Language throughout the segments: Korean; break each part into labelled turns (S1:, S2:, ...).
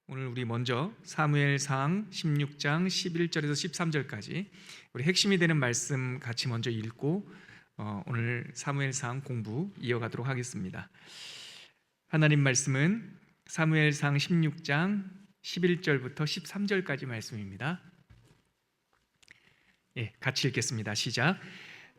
S1: 오늘 우리 먼저 사무엘상 16장 11절에서 13절까지 우리 핵심이 되는 말씀 같이 먼저 읽고 오늘 사무엘상 공부 이어가도록 하겠습니다. 하나님 말씀은 사무엘상 16장 11절부터 13절까지 말씀입니다. 같이 읽겠습니다. 시작.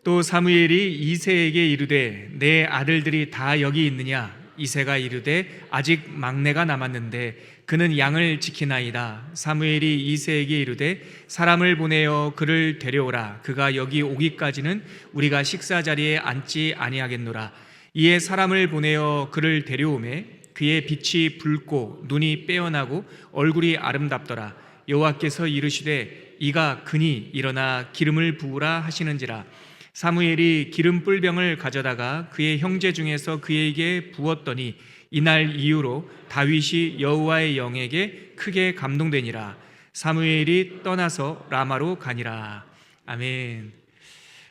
S1: 또 사무엘이 이새에게 이르되 내 아들들이 다 여기 있느냐? 이새가 이르되 아직 막내가 남았는데 그는 양을 지키나이다. 사무엘이 이새에게 이르되 사람을 보내어 그를 데려오라. 그가 여기 오기까지는 우리가 식사 자리에 앉지 아니하겠노라. 이에 사람을 보내어 그를 데려오매 그의 빛이 붉고 눈이 빼어나고 얼굴이 아름답더라. 여호와께서 이르시되 이가 그니 일어나 기름을 부으라 하시는지라. 사무엘이 기름 뿔병을 가져다가 그의 형제 중에서 그에게 부었더니 이날 이후로 다윗이 여호와의 영에게 크게 감동되니라. 사무엘이 떠나서 라마로 가니라. 아멘.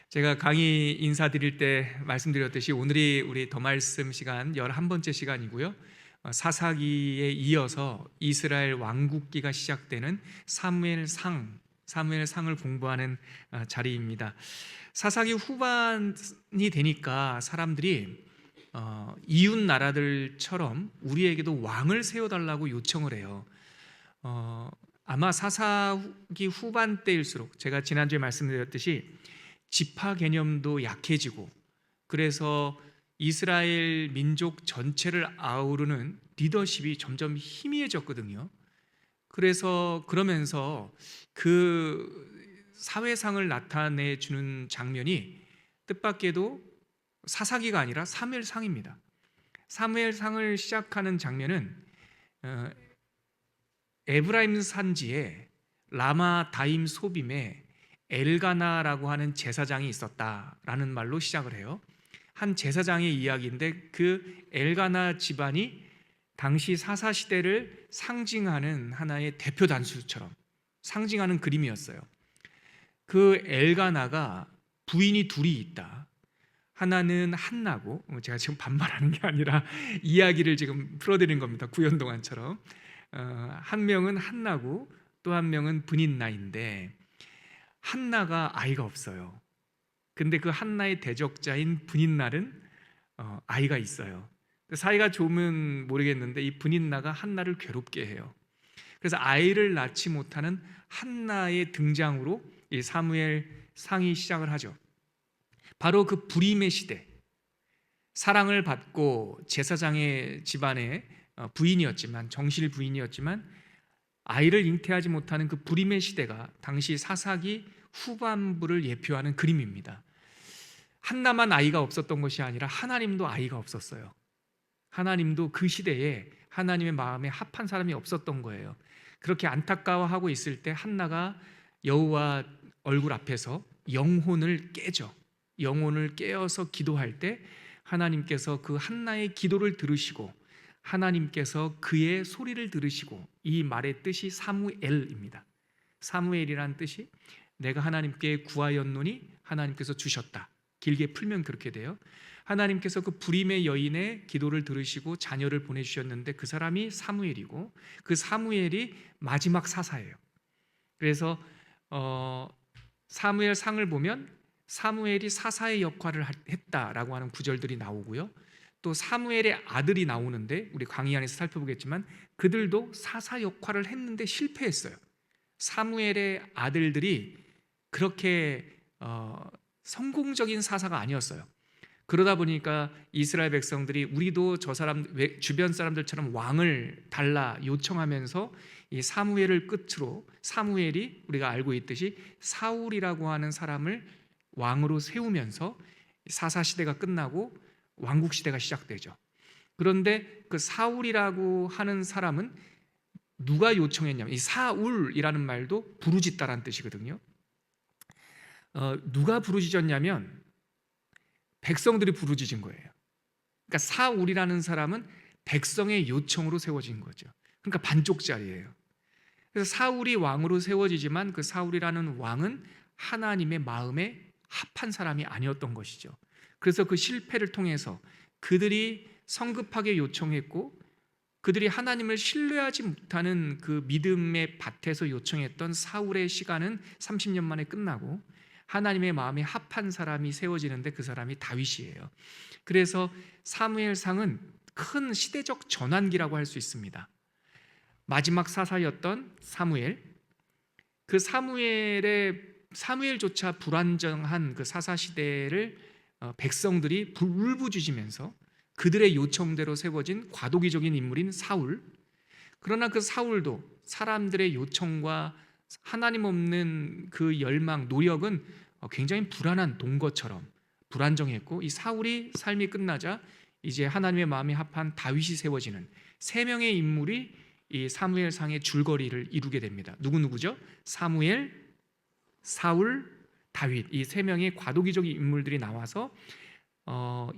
S1: 제가 강의 인사드릴 때 말씀드렸듯이 오늘이 우리 더 말씀 시간 11번째 시간이고요. 사사기에 이어서 이스라엘 왕국기가 시작되는 사무엘상을 공부하는 자리입니다. 사사기 후반이 되니까 사람들이 이웃 나라들처럼 우리에게도 왕을 세워달라고 요청을 해요. 아마 사사기 후반 때일수록 제가 지난주에 말씀드렸듯이 지파 개념도 약해지고 그래서 이스라엘 민족 전체를 아우르는 리더십이 점점 희미해졌거든요. 그러면서 그 사회상을 나타내주는 장면이 뜻밖에도 사사기가 아니라 사무엘상입니다. 사무엘상을 시작하는 장면은 에브라임 산지에 라마 다임 소빔에 엘가나라고 하는 제사장이 있었다라는 말로 시작을 해요. 한 제사장의 이야기인데 그 엘가나 집안이 당시 사사시대를 상징하는 하나의 대표 단수처럼 상징하는 그림이었어요. 그 엘가나가 부인이 둘이 있다. 하나는 한나고, 제가 지금 반말하는 게 아니라 이야기를 지금 풀어드리는 겁니다. 구연동안처럼. 한 명은 한나고 또 한 명은 브닛나인데 한나가 아이가 없어요. 근데 그 한나의 대적자인 브닛날은 아이가 있어요. 사이가 좋으면 모르겠는데 이 브닛나가 한나를 괴롭게 해요. 그래서 아이를 낳지 못하는 한나의 등장으로 이 사무엘상이 시작을 하죠. 바로 그 불임의 시대, 사랑을 받고 제사장의 집안의 부인이었지만 정실 부인이었지만 아이를 잉태하지 못하는 그 불임의 시대가 당시 사사기 후반부를 예표하는 그림입니다. 한나만 아이가 없었던 것이 아니라 하나님도 아이가 없었어요. 하나님도 그 시대에 하나님의 마음에 합한 사람이 없었던 거예요. 그렇게 안타까워하고 있을 때 한나가 여호와 얼굴 앞에서 영혼을 깨죠. 영혼을 깨어서 기도할 때 하나님께서 그 한나의 기도를 들으시고 하나님께서 그의 소리를 들으시고 이 말의 뜻이 사무엘입니다. 사무엘이란 뜻이 내가 하나님께 구하였노니 하나님께서 주셨다. 길게 풀면 그렇게 돼요. 하나님께서 그 불임의 여인의 기도를 들으시고 자녀를 보내주셨는데 그 사람이 사무엘이고 그 사무엘이 마지막 사사예요. 그래서 사무엘상을 보면 사무엘이 사사의 역할을 했다라고 하는 구절들이 나오고요. 또 사무엘의 아들이 나오는데 우리 강의 안에서 살펴보겠지만 그들도 사사 역할을 했는데 실패했어요. 사무엘의 아들들이 그렇게 성공적인 사사가 아니었어요. 그러다 보니까 이스라엘 백성들이 우리도 저 사람 주변 사람들처럼 왕을 달라 요청하면서 이 사무엘을 끝으로 사무엘이 우리가 알고 있듯이 사울이라고 하는 사람을 왕으로 세우면서 사사 시대가 끝나고 왕국 시대가 시작되죠. 그런데 그 사울이라고 하는 사람은 누가 요청했냐면 이 사울이라는 말도 부르짖다라는 뜻이거든요. 누가 부르짖었냐면 백성들이 부르짖은 거예요. 그러니까 사울이라는 사람은 백성의 요청으로 세워진 거죠. 그러니까 반쪽짜리예요. 그래서 사울이 왕으로 세워지지만 그 사울이라는 왕은 하나님의 마음에 합한 사람이 아니었던 것이죠. 그래서 그 실패를 통해서 그들이 성급하게 요청했고 그들이 하나님을 신뢰하지 못하는 그 믿음의 밭에서 요청했던 사울의 시간은 30년 만에 끝나고 하나님의 마음에 합한 사람이 세워지는데 그 사람이 다윗이에요. 그래서 사무엘상은 큰 시대적 전환기라고 할 수 있습니다. 마지막 사사였던 사무엘, 그 사무엘조차 불안정한 그 사사 시대를 백성들이 울부짖으면서 그들의 요청대로 세워진 과도기적인 인물인 사울. 그러나 그 사울도 사람들의 요청과 하나님 없는 그 열망, 노력은 굉장히 불안한 동거처럼 불안정했고, 이 사울이 삶이 끝나자 이제 하나님의 마음에 합한 다윗이 세워지는 세 명의 인물이 이 사무엘상의 줄거리를 이루게 됩니다. 누구죠? 사무엘, 사울, 다윗, 이 세 명의 과도기적인 인물들이 나와서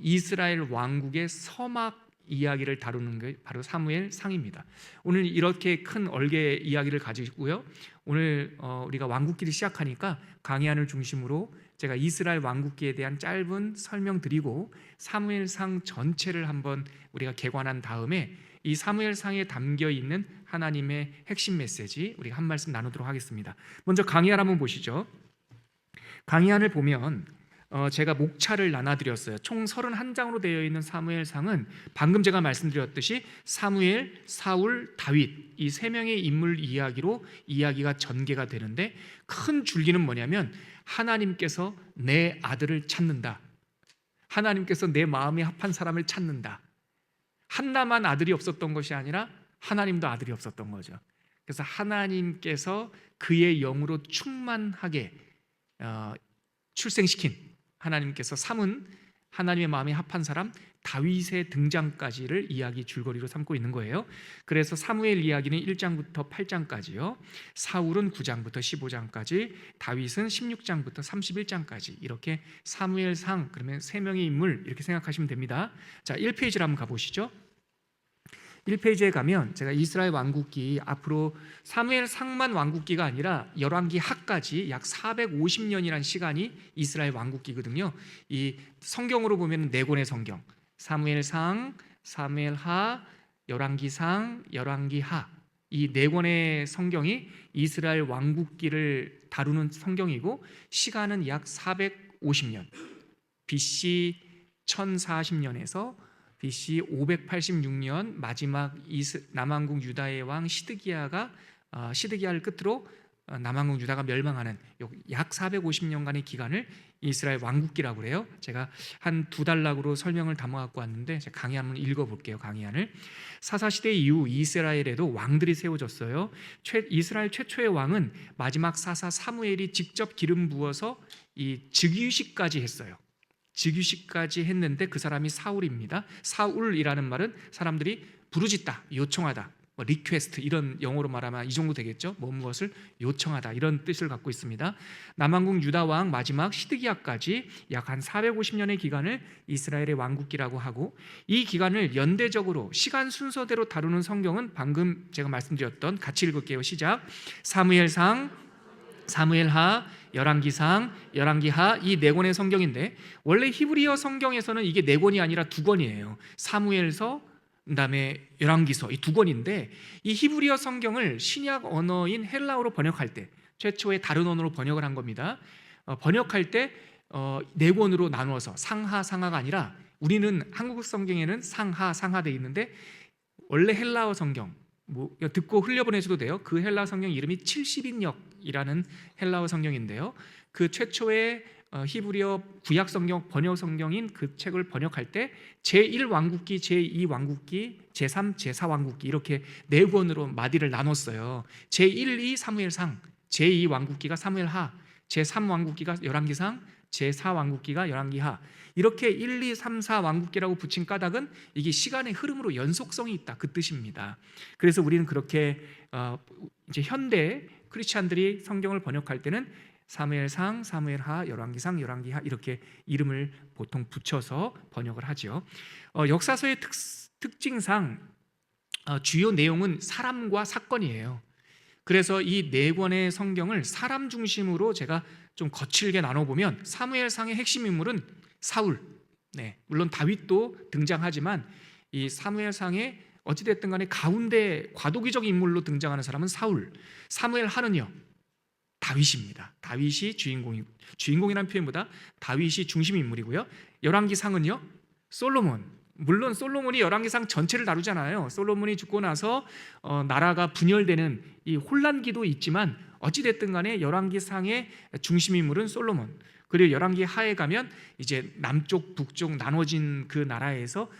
S1: 이스라엘 왕국의 서막 이야기를 다루는 게 바로 사무엘상입니다. 오늘 이렇게 큰 얼개 이야기를 가지고요, 오늘 우리가 왕국기를 시작하니까 강해안을 중심으로 제가 이스라엘 왕국기에 대한 짧은 설명드리고 사무엘상 전체를 한번 우리가 개관한 다음에 이 사무엘상에 담겨 있는 하나님의 핵심 메시지 우리가 한 말씀 나누도록 하겠습니다. 먼저 강해안 한번 보시죠. 강해안을 보면 제가 목차를 나눠드렸어요. 총 31장으로 되어 있는 사무엘상은 방금 제가 말씀드렸듯이 사무엘, 사울, 다윗 이 세 명의 인물 이야기로 이야기가 전개가 되는데, 큰 줄기는 뭐냐면 하나님께서 내 아들을 찾는다, 하나님께서 내 마음에 합한 사람을 찾는다. 한나만 아들이 없었던 것이 아니라 하나님도 아들이 없었던 거죠. 그래서 하나님께서 그의 영으로 충만하게 출생시킨, 하나님께서 삼은 하나님의 마음에 합한 사람 다윗의 등장까지를 이야기 줄거리로 삼고 있는 거예요. 그래서 사무엘 이야기는 1장부터 8장까지요, 사울은 9장부터 15장까지, 다윗은 16장부터 31장까지, 이렇게 사무엘상, 그러면 세 명의 인물 이렇게 생각하시면 됩니다. 자, 1페이지를 한번 가보시죠. 1페이지에 가면 제가 이스라엘 왕국기, 앞으로 사무엘상만 왕국기가 아니라 열왕기 하까지 약 450년이라는 시간이 이스라엘 왕국기거든요. 이 성경으로 보면 네 권의 성경, 사무엘상, 사무엘하, 열왕기상, 열왕기하, 이 네 권의 성경이 이스라엘 왕국기를 다루는 성경이고, 시간은 약 450년, BC 1040년에서 BC 586년 마지막 남왕국 유다의 왕 시드기야를 끝으로 남왕국 유다가 멸망하는 약 450년간의 기간을 이스라엘 왕국기라고 그래요. 제가 한 2단락으로 설명을 담아 갖고 왔는데 제가 강의 한번 읽어볼게요. 강의안을. 사사시대 이후 이스라엘에도 왕들이 세워졌어요. 이스라엘 최초의 왕은 마지막 사사 사무엘이 직접 기름 부어서 이 즉위식까지 했어요. 즉위식까지 했는데 그 사람이 사울입니다. 사울이라는 말은 사람들이 부르짖다, 요청하다, 리퀘스트, 이런 영어로 말하면 이 정도 되겠죠. 무엇을 요청하다, 이런 뜻을 갖고 있습니다. 남왕국 유다 왕 마지막 시드기야까지 약 한 450년의 기간을 이스라엘의 왕국기라고 하고, 이 기간을 연대적으로 시간 순서대로 다루는 성경은 방금 제가 말씀드렸던, 같이 읽을게요. 시작. 사무엘상, 사무엘하, 열왕기상, 열왕기하, 이 네 권의 성경인데, 원래 히브리어 성경에서는 이게 네 권이 아니라 두 권이에요. 사무엘서, 그다음에 열왕기서, 이 두 권인데, 이 히브리어 성경을 신약 언어인 헬라어로 번역할 때, 최초의 다른 언어로 번역을 한 겁니다. 번역할 때 네 권으로 나누어서 상하, 상하가 아니라, 우리는 한국 성경에는 상하, 상하 돼 있는데, 원래 헬라어 성경 듣고 흘려보내셔도 돼요. 그 헬라어 성경 이름이 70인역이라는 헬라어 성경인데요, 그 최초의 히브리어 구약 성경, 번역 성경인 그 책을 번역할 때 제1왕국기, 제2왕국기, 제3, 제4왕국기 이렇게 네 권으로 마디를 나눴어요. 제1, 2 사무엘상, 제2왕국기가 사무엘하, 제3왕국기가 열왕기상, 제4왕국기가 열왕기하, 이렇게 1, 2, 3, 4왕국기라고 붙인 까닭은 이게 시간의 흐름으로 연속성이 있다, 그 뜻입니다. 그래서 우리는 그렇게 이제 현대 크리스찬들이 성경을 번역할 때는 사무엘상, 사무엘하, 열왕기상, 열왕기하 이렇게 이름을 보통 붙여서 번역을 하죠. 역사서의 특징상 주요 내용은 사람과 사건이에요. 그래서 이 네 권의 성경을 사람 중심으로 제가 좀 거칠게 나눠보면, 사무엘상의 핵심 인물은 사울, 물론 다윗도 등장하지만 이 사무엘상의 어찌됐든 간에 가운데 과도기적 인물로 등장하는 사람은 사울, 사무엘 하는요 다윗입니다. 다윗이 주인공이라는 표현보다 다윗이 중심 인물이고요. 열왕기상은요 솔로몬. 물론 솔로몬이 열왕기상 전체를 다루잖아요. 솔로몬이 죽고 나서 나라가 분열되는 이 혼란기도 있지만 어찌됐든 간에 열왕기상의 중심 인물은 솔로몬. 그리고 열왕기 하에 가면 이제 남쪽 북쪽 나눠진 그 나라에서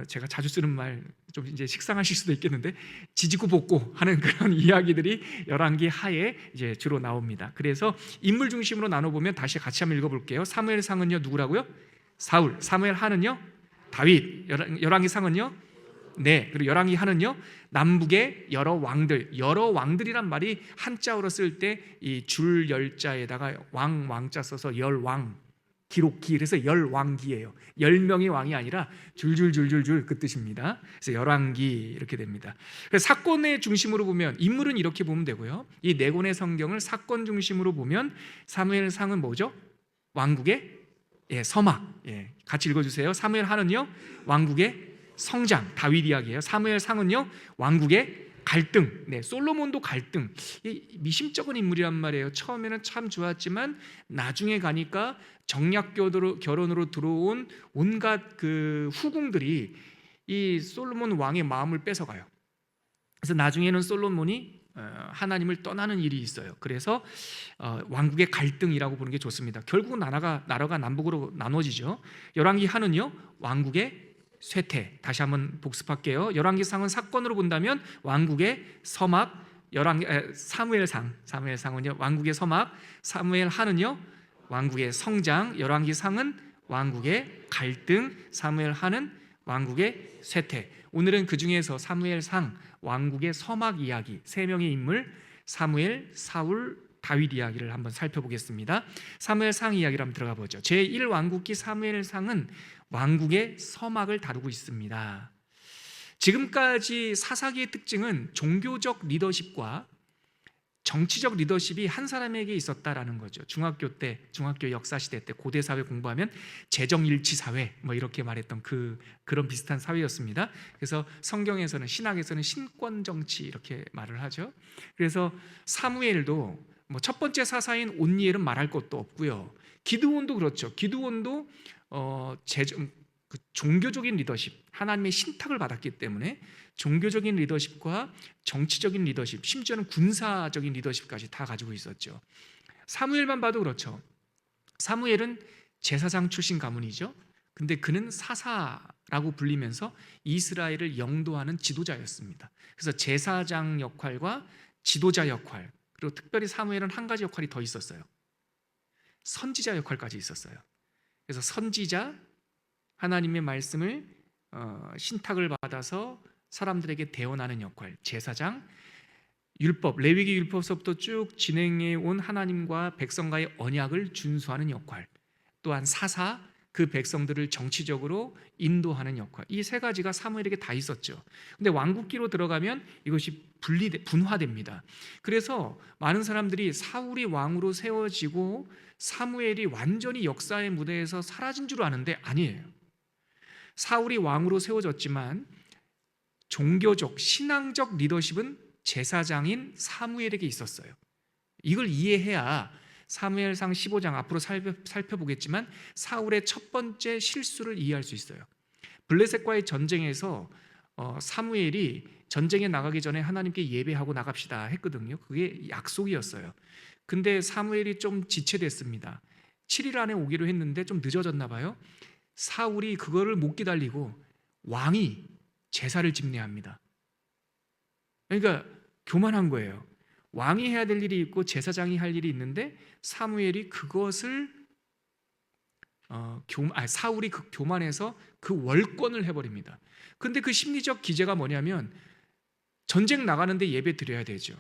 S1: 제가 자주 쓰는 말 좀 이제 식상하실 수도 있겠는데 지지고 볶고 하는 그런 이야기들이 열왕기 하에 이제 주로 나옵니다. 그래서 인물 중심으로 나눠보면 다시 같이 한번 읽어볼게요. 사무엘상은요 누구라고요? 사울. 사무엘 하는요 다윗. 열왕기상은요 네. 그리고 열왕기 하는요 남북의 여러 왕들. 여러 왕들이란 말이 한자어로 쓸 때 이 줄 열자에다가 왕자 써서 열왕 기록기, 그래서 열왕기예요. 10명의 왕이 아니라 줄줄줄줄줄 그 뜻입니다. 그래서 열왕기 이렇게 됩니다. 그래서 사건의 중심으로 보면 인물은 이렇게 보면 되고요. 이 네 권의 성경을 사건 중심으로 보면 사무엘상은 뭐죠? 왕국의 서막. 같이 읽어주세요. 사무엘 하는요 왕국의 성장, 다윗 이야기예요. 사무엘상은요 왕국의 갈등. 솔로몬도 갈등. 미심쩍은 인물이란 말이에요. 처음에는 참 좋았지만 나중에 가니까 정략 결혼으로 들어온 온갖 그 후궁들이 이 솔로몬 왕의 마음을 뺏어가요. 그래서 나중에는 솔로몬이 하나님을 떠나는 일이 있어요. 그래서 왕국의 갈등이라고 보는 게 좋습니다. 결국 나라가 남북으로 나눠지죠. 열왕기 하는요 왕국의 쇠퇴. 다시 한번 복습할게요. 열왕기상은 사건으로 본다면 왕국의 서막. 사무엘상은요 왕국의 서막. 사무엘 하는요 왕국의 성장. 열왕기상은 왕국의 갈등. 사무엘 하는 왕국의 쇠퇴. 오늘은 그 중에서 사무엘상 왕국의 서막 이야기, 세 명의 인물 사무엘, 사울, 다윗 이야기를 한번 살펴보겠습니다. 사무엘상 이야기를 한번 들어가 보죠. 제1왕국기 사무엘상은 왕국의 서막을 다루고 있습니다. 지금까지 사사기의 특징은 종교적 리더십과 정치적 리더십이 한 사람에게 있었다라는 거죠. 중학교 역사 시대 때 고대 사회 공부하면 재정일치 사회 뭐 이렇게 말했던 그런 비슷한 사회였습니다. 그래서 성경에서는 신학에서는 신권 정치 이렇게 말을 하죠. 그래서 사무엘도 뭐 첫 번째 사사인 온니엘은 말할 것도 없고요. 기드온도 그렇죠. 기드온도 종교적인 리더십, 하나님의 신탁을 받았기 때문에 종교적인 리더십과 정치적인 리더십, 심지어는 군사적인 리더십까지 다 가지고 있었죠. 사무엘만 봐도 그렇죠. 사무엘은 제사장 출신 가문이죠. 근데 그는 사사라고 불리면서 이스라엘을 영도하는 지도자였습니다. 그래서 제사장 역할과 지도자 역할, 그리고 특별히 사무엘은 한 가지 역할이 더 있었어요. 선지자 역할까지 있었어요. 그래서 선지자, 하나님의 말씀을 신탁을 받아서 사람들에게 대언하는 역할, 제사장, 율법, 레위기 율법서부터 쭉 진행해 온 하나님과 백성과의 언약을 준수하는 역할, 또한 사사, 그 백성들을 정치적으로 인도하는 역할, 이 세 가지가 사무엘에게 다 있었죠. 근데 왕국기로 들어가면 이것이 분화됩니다. 그래서 많은 사람들이 사울이 왕으로 세워지고 사무엘이 완전히 역사의 무대에서 사라진 줄 아는데 아니에요. 사울이 왕으로 세워졌지만 종교적, 신앙적 리더십은 제사장인 사무엘에게 있었어요. 이걸 이해해야 사무엘상 15장 앞으로 살펴보겠지만 사울의 첫 번째 실수를 이해할 수 있어요. 블레셋과의 전쟁에서 사무엘이 전쟁에 나가기 전에 하나님께 예배하고 나갑시다 했거든요. 그게 약속이었어요. 근데 사무엘이 좀 지체됐습니다. 7일 안에 오기로 했는데 좀 늦어졌나 봐요. 사울이 그거를 못 기다리고 왕이 제사를 집례합니다. 그러니까 교만한 거예요. 왕이 해야 될 일이 있고 제사장이 할 일이 있는데 사무엘이 그것을 사울이 교만해서 그 월권을 해버립니다. 근데 그 심리적 기제가 뭐냐면 전쟁 나가는데 예배 드려야 되죠.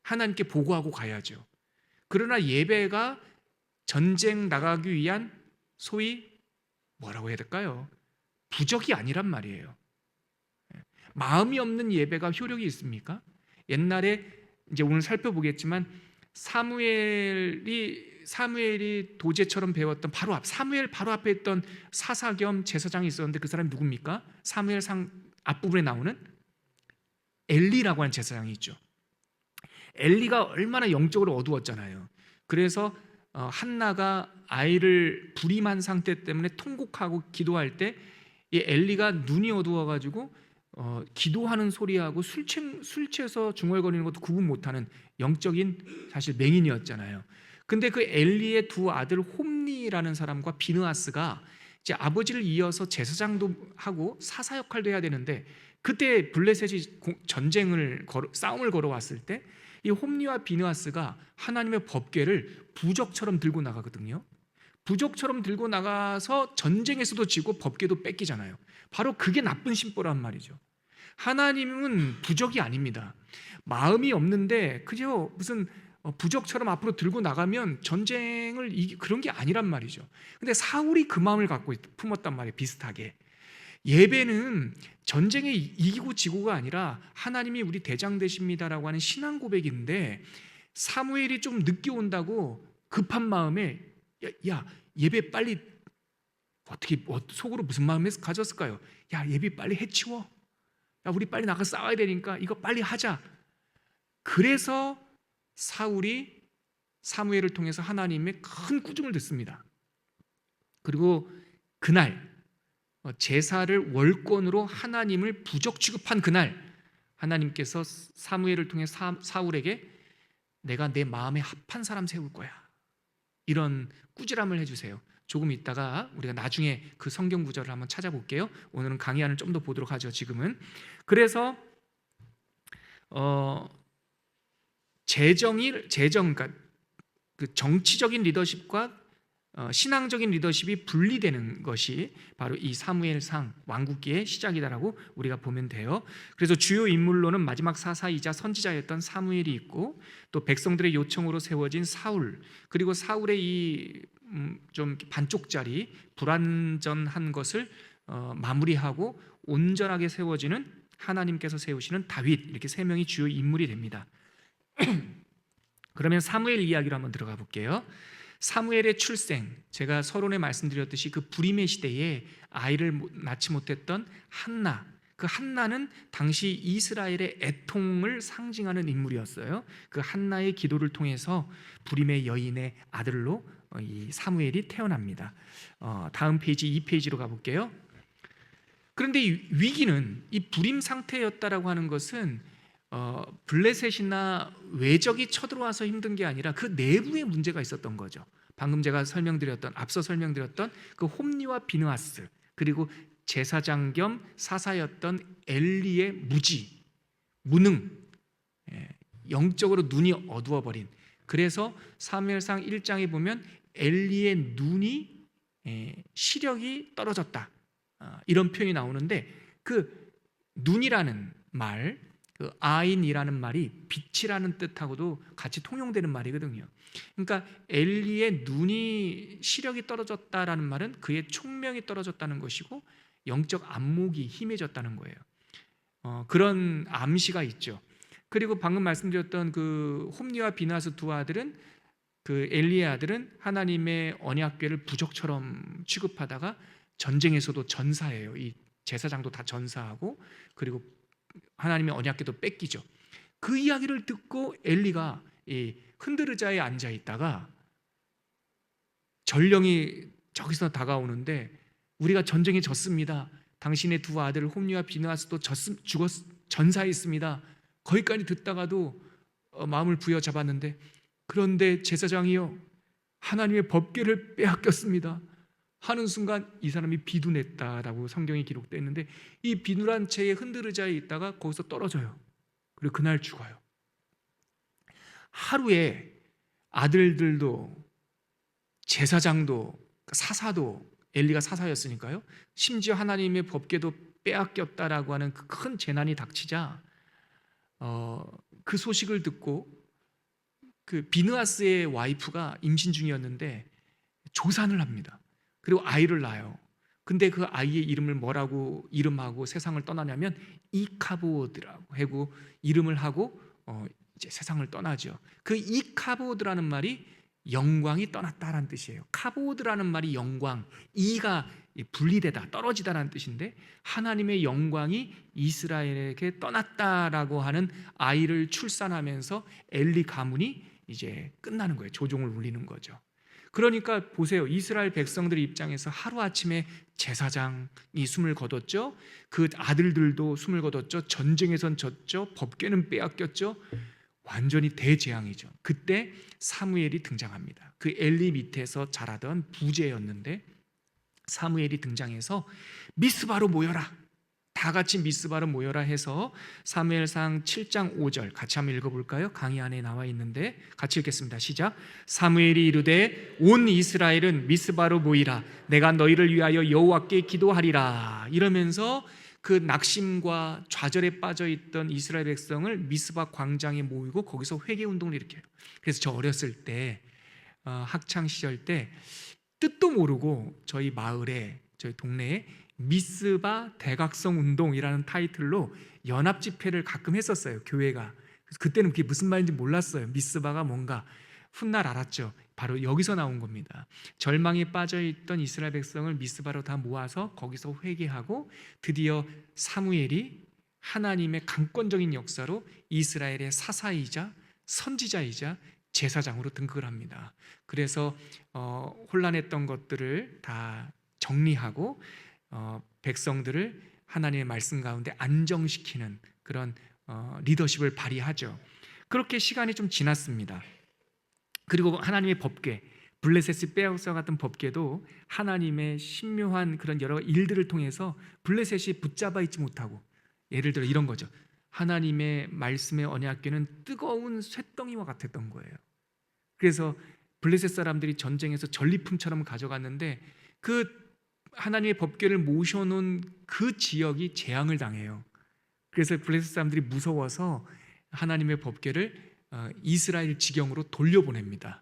S1: 하나님께 보고하고 가야죠. 그러나 예배가 전쟁 나가기 위한 소위 뭐라고 해야 될까요? 부적이 아니란 말이에요. 마음이 없는 예배가 효력이 있습니까? 옛날에 이제 오늘 살펴보겠지만 사무엘이 도제처럼 배웠던 사무엘 바로 앞에 있던 사사 겸 제사장이 있었는데 그 사람이 누굽니까? 사무엘상 앞부분에 나오는 엘리라고 하는 제사장이 있죠. 엘리가 얼마나 영적으로 어두웠잖아요. 그래서 한나가 아이를 불임한 상태 때문에 통곡하고 기도할 때 이 엘리가 눈이 어두워가지고 기도하는 소리하고 술 취해서 중얼거리는 것도 구분 못하는 영적인 사실 맹인이었잖아요. 근데 그 엘리의 두 아들 홈니라는 사람과 비느하스가 이제 아버지를 이어서 제사장도 하고 사사 역할도 해야 되는데, 그때 블레셋이 싸움을 걸어왔을 때 이 홈니와 비느하스가 하나님의 법궤를 부적처럼 들고 나가거든요. 부적처럼 들고 나가서 전쟁에서도 지고 법궤도 뺏기잖아요. 바로 그게 나쁜 심보란 말이죠. 하나님은 부적이 아닙니다. 마음이 없는데 그저 무슨 부적처럼 앞으로 들고 나가면 전쟁을 그런 게 아니란 말이죠. 근데 사울이 그 마음을 갖고 품었단 말이에요. 비슷하게 예배는 전쟁에 이기고 지고가 아니라 하나님이 우리 대장 되십니다라고 하는 신앙 고백인데, 사무엘이 좀 늦게 온다고 급한 마음에 야 예배 빨리, 어떻게 속으로 무슨 마음을 가졌을까요? 야 예배 빨리 해치워, 야 우리 빨리 나가 싸워야 되니까 이거 빨리 하자. 그래서 사울이 사무엘을 통해서 하나님의 큰 꾸중을 듣습니다. 그리고 그날 제사를 월권으로 하나님을 부적 취급한 그날, 하나님께서 사무엘을 통해 사울에게 내가 내 마음에 합한 사람 세울 거야, 이런 꾸지람을 해주세요. 조금 있다가 우리가 나중에 그 성경 구절을 한번 찾아볼게요. 오늘은 강의안을 좀 더 보도록 하죠. 지금은 그래서 그러니까 그 정치적인 리더십과 신앙적인 리더십이 분리되는 것이 바로 이 사무엘상 왕국기의 시작이다라고 우리가 보면 돼요. 그래서 주요 인물로는 마지막 사사이자 선지자였던 사무엘이 있고, 또 백성들의 요청으로 세워진 사울, 그리고 사울의 이 좀 반쪽짜리 불완전한 것을 마무리하고 온전하게 세워지는 하나님께서 세우시는 다윗, 이렇게 세 명이 주요 인물이 됩니다. 그러면 사무엘 이야기로 한번 들어가 볼게요. 사무엘의 출생, 제가 서론에 말씀드렸듯이 그 불임의 시대에 아이를 낳지 못했던 한나, 그 한나는 당시 이스라엘의 애통을 상징하는 인물이었어요. 그 한나의 기도를 통해서 불임의 여인의 아들로 이 사무엘이 태어납니다. 다음 페이지 2페이지로 가볼게요. 그런데 이 위기는, 이 불임 상태였다라고 하는 것은 블레셋이나 외적이 쳐들어와서 힘든 게 아니라 그 내부에 문제가 있었던 거죠. 방금 제가 앞서 설명드렸던 그 홈니와 비느하스, 그리고 제사장 겸 사사였던 엘리의 무능, 영적으로 눈이 어두워버린, 그래서 사무엘상 1장에 보면 엘리의 눈이 시력이 떨어졌다, 이런 표현이 나오는데, 그 눈이라는 말, 그 아인이라는 말이 빛이라는 뜻하고도 같이 통용되는 말이거든요. 그러니까 엘리의 눈이 시력이 떨어졌다라는 말은 그의 총명이 떨어졌다는 것이고, 영적 안목이 희미해졌다는 거예요. 그런 암시가 있죠. 그리고 방금 말씀드렸던 그 홈니와 비느하스 두 아들은, 그 엘리의 아들은 하나님의 언약궤를 부적처럼 취급하다가 전쟁에서도 전사해요. 이 제사장도 다 전사하고, 그리고 하나님의 언약궤도 뺏기죠. 그 이야기를 듣고 엘리가 이 흔들의자에 앉아 있다가 전령이 저기서 다가오는데, 우리가 전쟁에 졌습니다, 당신의 두 아들 홈니와 비느하스도 전사했습니다, 거기까지 듣다가도 마음을 부여잡았는데, 그런데 제사장이요 하나님의 법궤를 빼앗겼습니다 하는 순간 이 사람이 비둔했다라고 성경이 기록되어 있는데, 이 비둔한 채에 흔들의자에 있다가 거기서 떨어져요. 그리고 그날 죽어요. 하루에 아들들도 제사장도 사사도, 엘리가 사사였으니까요, 심지어 하나님의 법궤도 빼앗겼다라고 하는 그 큰 재난이 닥치자 그 소식을 듣고 그 비느하스의 와이프가 임신 중이었는데 조산을 합니다. 그리고 아이를 낳아요. 근데 그 아이의 이름을 뭐라고 이름하고 세상을 떠나냐면 이카보드라고 하고 이름을 하고 이제 세상을 떠나죠. 그 이카보드라는 말이 영광이 떠났다라는 뜻이에요. 카보드라는 말이 영광, 이가 분리되다, 떨어지다라는 뜻인데 하나님의 영광이 이스라엘에게 떠났다라고 하는 아이를 출산하면서 엘리 가문이 이제 끝나는 거예요. 조종을 울리는 거죠. 그러니까 보세요. 이스라엘 백성들 입장에서 하루아침에 제사장이 숨을 거뒀죠. 그 아들들도 숨을 거뒀죠. 전쟁에선 졌죠. 법궤는 빼앗겼죠. 완전히 대재앙이죠. 그때 사무엘이 등장합니다. 그 엘리 밑에서 자라던 부제였는데 사무엘이 등장해서 미스바로 모여라, 다 같이 미스바로 모여라 해서 사무엘상 7장 5절 같이 한번 읽어볼까요? 강의 안에 나와 있는데 같이 읽겠습니다. 시작. 사무엘이 이르되 온 이스라엘은 미스바로 모이라, 내가 너희를 위하여 여호와께 기도하리라. 이러면서 그 낙심과 좌절에 빠져 있던 이스라엘 백성을 미스바 광장에 모이고 거기서 회개 운동을 일으켜요. 그래서 저 어렸을 때 학창 시절 때 뜻도 모르고 저희 마을에, 저희 동네에 미스바 대각성 운동이라는 타이틀로 연합 집회를 가끔 했었어요, 교회가. 그래서 그때는 그게 무슨 말인지 몰랐어요. 미스바가 뭔가. 훗날 알았죠. 바로 여기서 나온 겁니다. 절망에 빠져있던 이스라엘 백성을 미스바로 다 모아서 거기서 회개하고 드디어 사무엘이 하나님의 강권적인 역사로 이스라엘의 사사이자 선지자이자 제사장으로 등극을 합니다. 그래서 혼란했던 것들을 다 정리하고 백성들을 하나님의 말씀 가운데 안정시키는 그런 리더십을 발휘하죠. 그렇게 시간이 좀 지났습니다. 그리고 하나님의 법궤, 블레셋이 빼앗아 갔던 법궤도 하나님의 신묘한 그런 여러 일들을 통해서 블레셋이 붙잡아 있지 못하고, 예를 들어 이런 거죠. 하나님의 말씀의 언약궤는 뜨거운 쇳덩이와 같았던 거예요. 그래서 블레셋 사람들이 전쟁에서 전리품처럼 가져갔는데 그 하나님의 법궤를 모셔놓은 그 지역이 재앙을 당해요. 그래서 블레셋 사람들이 무서워서 하나님의 법궤를 이스라엘 지경으로 돌려보냅니다.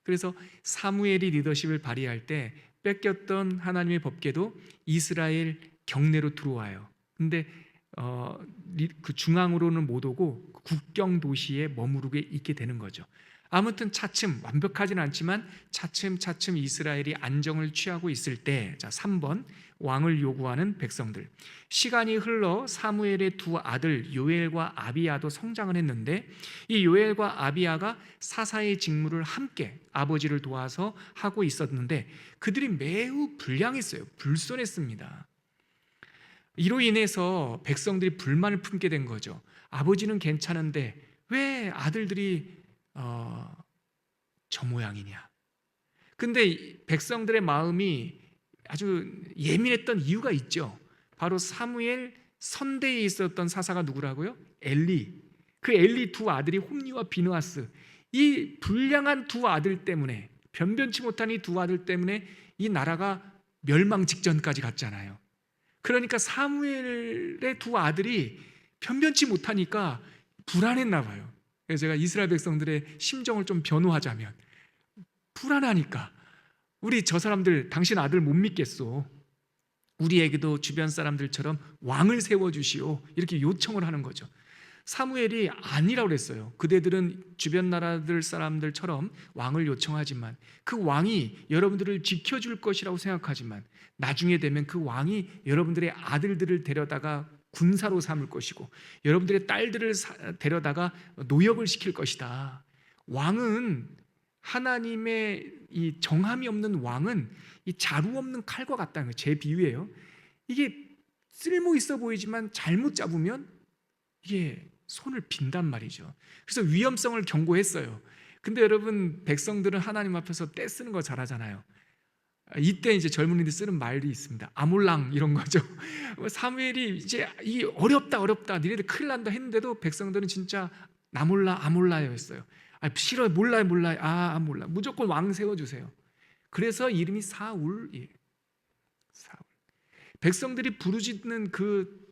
S1: 그래서 사무엘이 리더십을 발휘할 때 뺏겼던 하나님의 법궤도 이스라엘 경내로 들어와요. 근데 그 중앙으로는 못 오고 국경 도시에 머무르게 있게 되는 거죠. 아무튼 차츰, 완벽하진 않지만 차츰 이스라엘이 안정을 취하고 있을 때, 자 3번, 왕을 요구하는 백성들. 시간이 흘러 사무엘의 두 아들 요엘과 아비야도 성장을 했는데 이 요엘과 아비야가 사사의 직무를 함께 아버지를 도와서 하고 있었는데 그들이 매우 불량했어요. 불손했습니다. 이로 인해서 백성들이 불만을 품게 된 거죠. 아버지는 괜찮은데 왜 아들들이 저 모양이냐. 근데 백성들의 마음이 아주 예민했던 이유가 있죠. 바로 사무엘 선대에 있었던 사사가 누구라고요? 엘리. 그 엘리 두 아들이 홈리와 비느하스, 이 불량한 두 아들 때문에, 변변치 못한 이 두 아들 때문에 이 나라가 멸망 직전까지 갔잖아요. 그러니까 사무엘의 두 아들이 변변치 못하니까 불안했나 봐요. 그래서 제가 이스라엘 백성들의 심정을 좀 변호하자면, 불안하니까 우리 저 사람들 당신 아들 못 믿겠소, 우리에게도 주변 사람들처럼 왕을 세워주시오, 이렇게 요청을 하는 거죠. 사무엘이 아니라고 그랬어요. 그대들은 주변 나라들 사람들처럼 왕을 요청하지만 그 왕이 여러분들을 지켜줄 것이라고 생각하지만 나중에 되면 그 왕이 여러분들의 아들들을 데려다가 군사로 삼을 것이고 여러분들의 딸들을 데려다가 노역을 시킬 것이다. 왕은, 하나님의 이 정함이 없는 왕은 이 자루 없는 칼과 같다는 거예요. 제 비유예요. 이게 쓸모 있어 보이지만 잘못 잡으면 이게 손을 빈단 말이죠. 그래서 위험성을 경고했어요. 근데 여러분, 백성들은 하나님 앞에서 떼쓰는 거 잘하잖아요. 이때 이제 젊은이들 쓰는 말이 있습니다. 아몰랑 이런 거죠. 사무엘이 이제 이 어렵다 니네들 큰일 난다 했는데도 백성들은 진짜 나 몰라 아몰라요 했어요. 싫어요, 몰라요 몰라, 무조건 왕 세워주세요. 그래서 이름이 사울이에요. 사울. 백성들이 부르짖는 그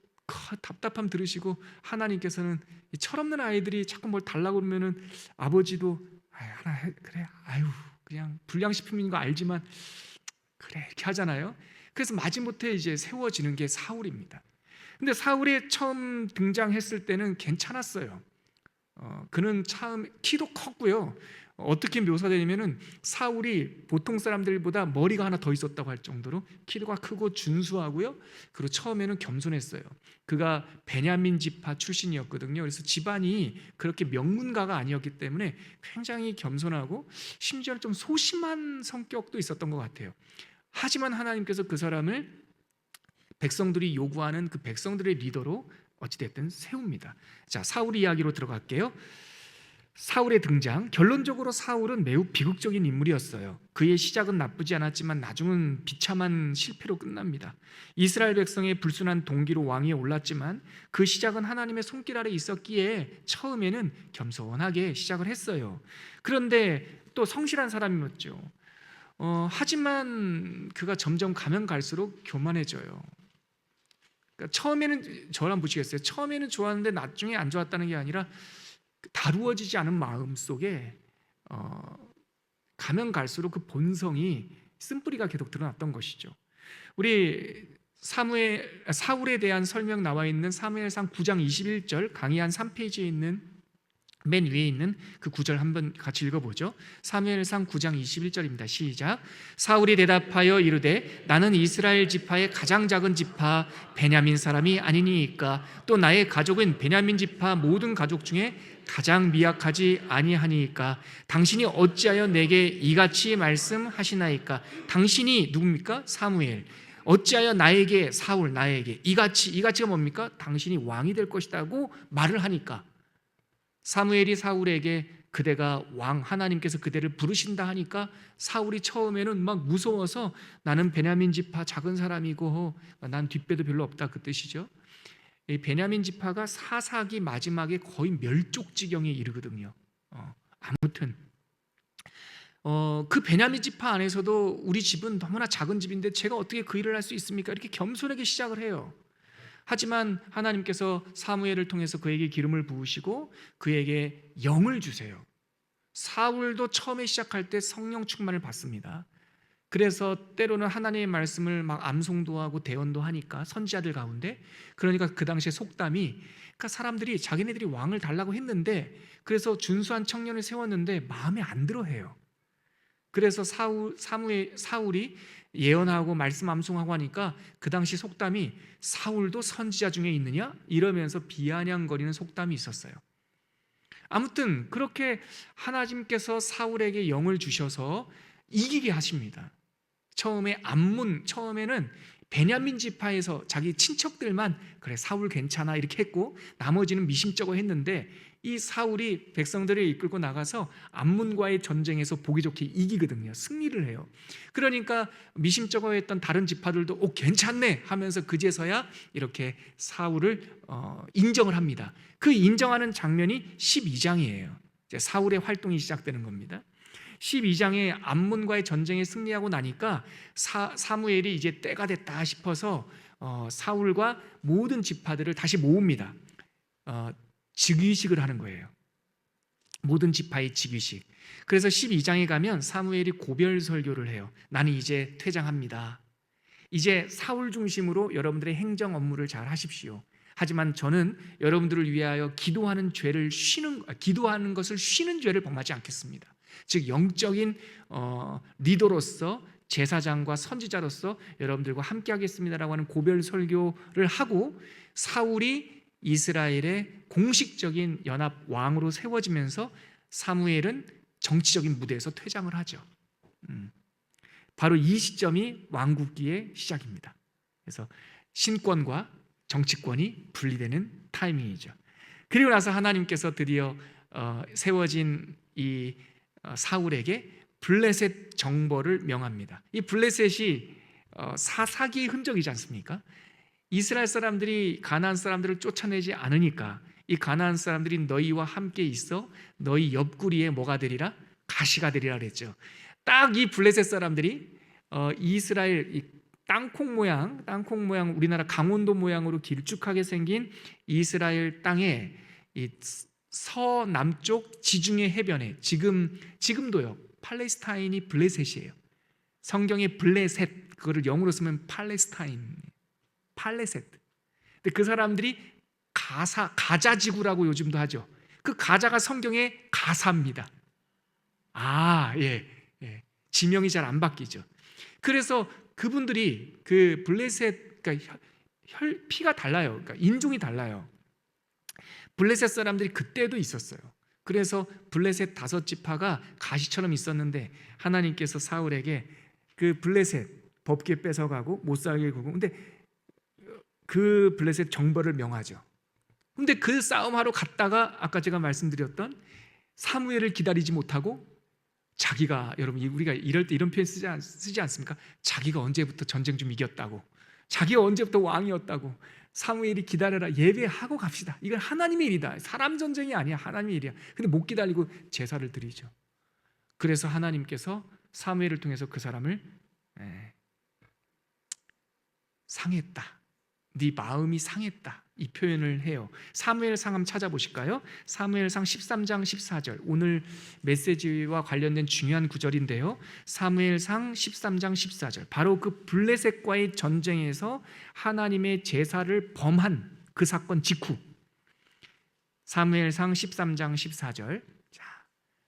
S1: 답답함 들으시고 하나님께서는 이 철없는 아이들이 자꾸 뭘 달라고 그러면은 아버지도 하나 그래, 그냥 불량식품인 거 알지만 그래, 이렇게 하잖아요. 그래서 마지못해 이제 세워지는 게 사울입니다. 근데 사울이 처음 등장했을 때는 괜찮았어요. 그는 참 키도 컸고요, 어떻게 묘사되냐면은 사울이 보통 사람들보다 머리가 하나 더 있었다고 할 정도로 키가 크고 준수하고요. 그리고 처음에는 겸손했어요. 그가 베냐민 지파 출신이었거든요. 그래서 집안이 그렇게 명문가가 아니었기 때문에 굉장히 겸손하고 심지어는 좀 소심한 성격도 있었던 것 같아요. 하지만 하나님께서 그 사람을 백성들이 요구하는 그 백성들의 리더로 어찌됐든 세웁니다. 자, 사울 이야기로 들어갈게요. 사울의 등장. 결론적으로 사울은 매우 비극적인 인물이었어요. 그의 시작은 나쁘지 않았지만 나중은 비참한 실패로 끝납니다. 이스라엘 백성의 불순한 동기로 왕위에 올랐지만 그 시작은 하나님의 손길 아래 있었기에 처음에는 겸손하게 시작을 했어요. 그런데 또 성실한 사람이었죠. 하지만 그가 점점 가면 갈수록 교만해져요. 그러니까 처음에는, 저랑 보시겠어요? 처음에는 좋았는데 나중에 안 좋았다는 게 아니라 다루어지지 않은 마음 속에 가면 갈수록 그 본성이 쓴뿌리가 계속 드러났던 것이죠. 우리 사울에 대한 설명 나와 있는 사무엘상 9장 21절 강의 한 3페이지에 있는 맨 위에 있는 그 구절 한번 같이 읽어보죠. 사무엘상 9장 21절입니다. 시작. 사울이 대답하여 이르되 나는 이스라엘 지파의 가장 작은 지파 베냐민 사람이 아니니이까 또 나의 가족은 베냐민 지파 모든 가족 중에 가장 미약하지 아니하니이까 당신이 어찌하여 내게 이같이 말씀하시나이까. 당신이 누굽니까? 사무엘. 어찌하여 나에게, 사울 나에게 이같이가 뭡니까? 당신이 왕이 될 것이라고 말을 하니까. 사무엘이 사울에게 그대가 왕, 하나님께서 그대를 부르신다 하니까 사울이 처음에는 막 무서워서 나는 베냐민 지파 작은 사람이고 난 뒷배도 별로 없다, 그 뜻이죠. 이 베냐민 지파가 사사기 마지막에 거의 멸족지경에 이르거든요. 아무튼 그 베냐민 지파 안에서도 우리 집은 너무나 작은 집인데 제가 어떻게 그 일을 할 수 있습니까? 이렇게 겸손하게 시작을 해요. 하지만 하나님께서 사무엘을 통해서 그에게 기름을 부으시고 그에게 영을 주세요. 사울도 처음에 시작할 때 성령 충만을 받습니다. 그래서 때로는 하나님의 말씀을 막 암송도 하고 대언도 하니까 선지자들 가운데, 그러니까 그 당시에 속담이, 그러니까 사람들이 자기네들이 왕을 달라고 했는데 그래서 준수한 청년을 세웠는데 마음에 안 들어 해요. 그래서 사울이 예언하고 말씀 암송하고 하니까 그 당시 속담이 사울도 선지자 중에 있느냐? 이러면서 비아냥거리는 속담이 있었어요. 아무튼 그렇게 하나님께서 사울에게 영을 주셔서 이기게 하십니다. 처음에는 베냐민 지파에서 자기 친척들만 그래 사울 괜찮아 이렇게 했고 나머지는 미심쩍어 했는데 이 사울이 백성들을 이끌고 나가서 암몬과의 전쟁에서 보기 좋게 이기거든요. 승리를 해요. 그러니까 미심쩍어 했던 다른 지파들도 괜찮네 하면서 그제서야 이렇게 사울을 인정을 합니다. 그 인정하는 장면이 12장이에요. 이제 사울의 활동이 시작되는 겁니다. 12장에 암몬과의 전쟁에 승리하고 나니까 사무엘이 이제 때가 됐다 싶어서 사울과 모든 지파들을 다시 모읍니다. 즉위식을 하는 거예요. 모든 지파의 즉위식. 그래서 12장에 가면 사무엘이 고별 설교를 해요. 나는 이제 퇴장합니다. 이제 사울 중심으로 여러분들의 행정 업무를 잘 하십시오. 하지만 저는 여러분들을 위하여 기도하는 것을 쉬는 죄를 범하지 않겠습니다. 즉 영적인 리더로서, 제사장과 선지자로서 여러분들과 함께 하겠습니다라고 하는 고별 설교를 하고 사울이 이스라엘의 공식적인 연합 왕으로 세워지면서 사무엘은 정치적인 무대에서 퇴장을 하죠. 바로 이 시점이 왕국기의 시작입니다. 그래서 신권과 정치권이 분리되는 타이밍이죠. 그리고 나서 하나님께서 드디어 세워진 이 사울에게 블레셋 정벌을 명합니다. 이 블레셋이 사사기의 흔적이지 않습니까? 이스라엘 사람들이 가나안 사람들을 쫓아내지 않으니까 이 가나안 사람들이 너희와 함께 있어 너희 옆구리에 뭐가 되리라? 가시가 되리라 그랬죠. 딱 이 블레셋 사람들이 이스라엘 이 땅콩 모양 우리나라 강원도 모양으로 길쭉하게 생긴 이스라엘 땅에 이 서남쪽 지중해 해변에 지금도요 팔레스타인이 블레셋이에요. 성경에 블레셋 그거를 영어로 쓰면 팔레스타인, 팔레셋. 근데 그 사람들이 가자 지구라고 요즘도 하죠. 그 가자가 성경의 가사입니다. 예, 예. 지명이 잘 안 바뀌죠. 그래서 그분들이 그 블레셋, 그러니까 피가 달라요. 그러니까 인종이 달라요. 블레셋 사람들이 그때도 있었어요. 그래서 블레셋 5지파가 가시처럼 있었는데 하나님께서 사울에게 그 블레셋 법궤 뺏어가고 못 살게 굴고, 근데 그 블레셋 정벌을 명하죠. 근데 그 싸움하러 갔다가 아까 제가 말씀드렸던 사무엘을 기다리지 못하고 자기가, 여러분 우리가 이럴 때 이런 표현 쓰지 않습니까? 자기가 언제부터 전쟁 좀 이겼다고, 자기가 언제부터 왕이었다고. 사무엘이 기다려라, 예배하고 갑시다. 이건 하나님의 일이다. 사람 전쟁이 아니야, 하나님의 일이야. 근데 못 기다리고 제사를 드리죠. 그래서 하나님께서 사무엘을 통해서 그 사람을 상했다, 네 마음이 상했다, 이 표현을 해요. 사무엘상 한번 찾아보실까요? 사무엘상 13장 14절, 오늘 메시지와 관련된 중요한 구절인데요. 사무엘상 13장 14절, 바로 그 블레셋과의 전쟁에서 하나님의 제사를 범한 그 사건 직후, 사무엘상 13장 14절.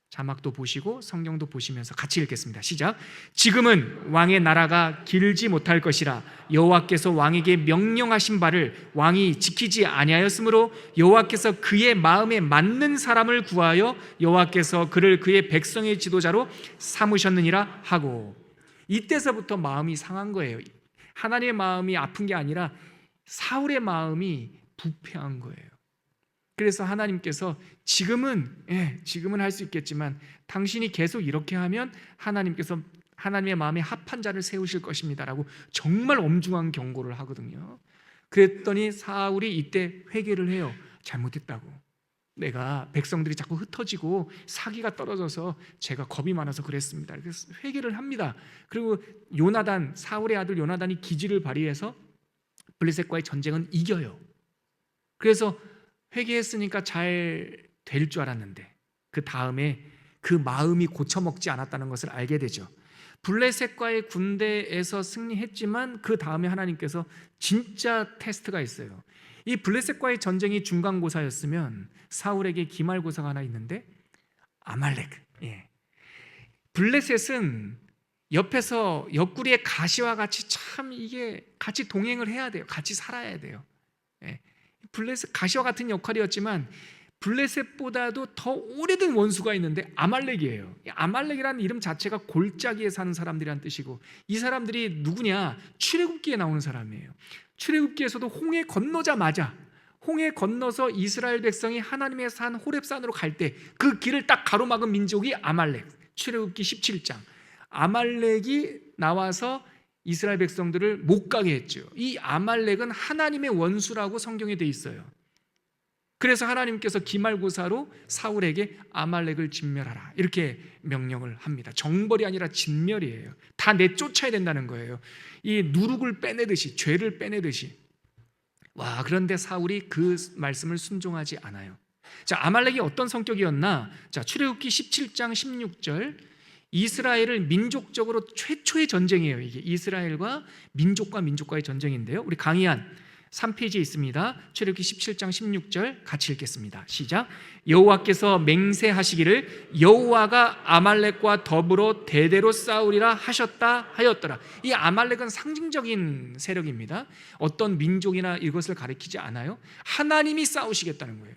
S1: 자막도 보시고 성경도 보시면서 같이 읽겠습니다. 시작. 지금은 왕의 나라가 길지 못할 것이라 여호와께서 왕에게 명령하신 바를 왕이 지키지 아니하였으므로 여호와께서 그의 마음에 맞는 사람을 구하여 여호와께서 그를 그의 백성의 지도자로 삼으셨느니라 하고. 이때서부터 마음이 상한 거예요. 하나님의 마음이 아픈 게 아니라 사울의 마음이 부패한 거예요. 그래서 하나님께서 지금은 할 수 있겠지만 당신이 계속 이렇게 하면 하나님께서 하나님의 마음에 합한 자를 세우실 것입니다라고 정말 엄중한 경고를 하거든요. 그랬더니 사울이 이때 회개를 해요. 잘못했다고, 내가 백성들이 자꾸 흩어지고 사기가 떨어져서 제가 겁이 많아서 그랬습니다. 그래서 회개를 합니다. 그리고 요나단, 사울의 아들 요나단이 기지를 발휘해서 블레셋과의 전쟁은 이겨요. 그래서 회개했으니까 잘 될 줄 알았는데 그 다음에 그 마음이 고쳐먹지 않았다는 것을 알게 되죠. 블레셋과의 군대에서 승리했지만 그 다음에 하나님께서 진짜 테스트가 있어요. 이 블레셋과의 전쟁이 중간고사였으면 사울에게 기말고사가 하나 있는데 아말렉. 블레셋은 옆에서 옆구리의 가시와 같이 참 이게 같이 동행을 해야 돼요. 같이 살아야 돼요. 블레셋 가시와 같은 역할이었지만 블레셋보다도 더 오래된 원수가 있는데 아말렉이에요. 아말렉이라는 이름 자체가 골짜기에 사는 사람들이란 뜻이고, 이 사람들이 누구냐? 출애굽기에 나오는 사람이에요. 출애굽기에서도 홍해 건너자마자, 홍해 건너서 이스라엘 백성이 하나님의 산 호렙산으로 갈 때 그 길을 딱 가로막은 민족이 아말렉. 출애굽기 17장. 아말렉이 나와서 이스라엘 백성들을 못 가게 했죠. 이 아말렉은 하나님의 원수라고 성경에 돼 있어요. 그래서 하나님께서 기말고사로 사울에게 아말렉을 진멸하라 이렇게 명령을 합니다. 정벌이 아니라 진멸이에요. 다 내쫓아야 된다는 거예요. 이 누룩을 빼내듯이, 죄를 빼내듯이. 그런데 사울이 그 말씀을 순종하지 않아요. 자, 아말렉이 어떤 성격이었나? 자, 출애굽기 17장 16절. 이스라엘을 민족적으로 최초의 전쟁이에요. 이게 이스라엘과 민족과의 전쟁인데요. 우리 강의한 3페이지에 있습니다. 출애굽기 17장 16절 같이 읽겠습니다. 시작. 여호와께서 맹세하시기를 여호와가 아말렉과 더불어 대대로 싸우리라 하였더라. 이 아말렉은 상징적인 세력입니다. 어떤 민족이나 이것을 가리키지 않아요. 하나님이 싸우시겠다는 거예요.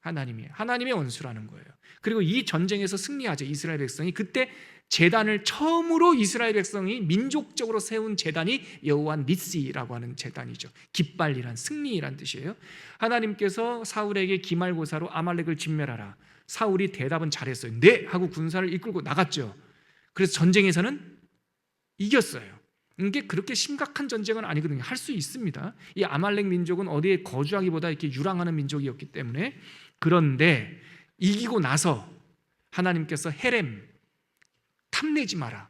S1: 하나님의 원수라는 거예요. 그리고 이 전쟁에서 승리하죠. 이스라엘 백성이. 그때 제단을 처음으로 이스라엘 백성이 민족적으로 세운 제단이 여호와 니시라고 하는 제단이죠. 깃발이란, 승리란 뜻이에요. 하나님께서 사울에게 기말고사로 아말렉을 진멸하라. 사울이 대답은 잘했어요. 네! 하고 군사를 이끌고 나갔죠. 그래서 전쟁에서는 이겼어요. 이게 그렇게 심각한 전쟁은 아니거든요. 할 수 있습니다. 이 아말렉 민족은 어디에 거주하기보다 이렇게 유랑하는 민족이었기 때문에. 그런데 이기고 나서 하나님께서 헤렘, 탐내지 마라.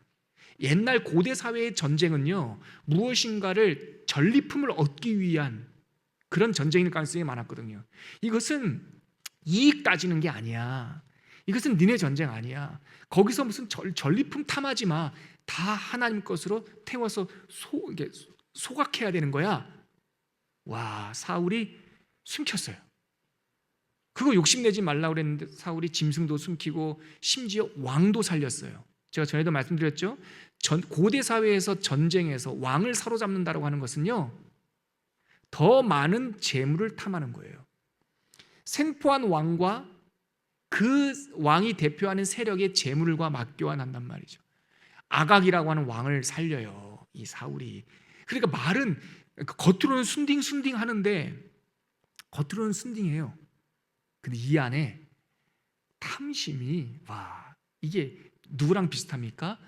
S1: 옛날 고대 사회의 전쟁은요, 무엇인가를 전리품을 얻기 위한 그런 전쟁일 가능성이 많았거든요. 이것은 이익 따지는 게 아니야. 이것은 니네 전쟁 아니야. 거기서 무슨 전리품 탐하지 마. 다 하나님 것으로 태워서 소각해야 되는 거야. 사울이 숨겼어요. 그거 욕심내지 말라고 그랬는데 사울이 짐승도 숨기고 심지어 왕도 살렸어요. 제가 전에도 말씀드렸죠. 고대 사회에서 전쟁에서 왕을 사로잡는다고 하는 것은요, 더 많은 재물을 탐하는 거예요. 생포한 왕과 그 왕이 대표하는 세력의 재물과 맞교환한단 말이죠. 아각이라고 하는 왕을 살려요, 이 사울이. 그러니까 말은 겉으로는 순딩순딩 하는데, 겉으로는 순딩해요. 근데 이 안에 탐심이, 와, 이게 누구랑 비슷합니까?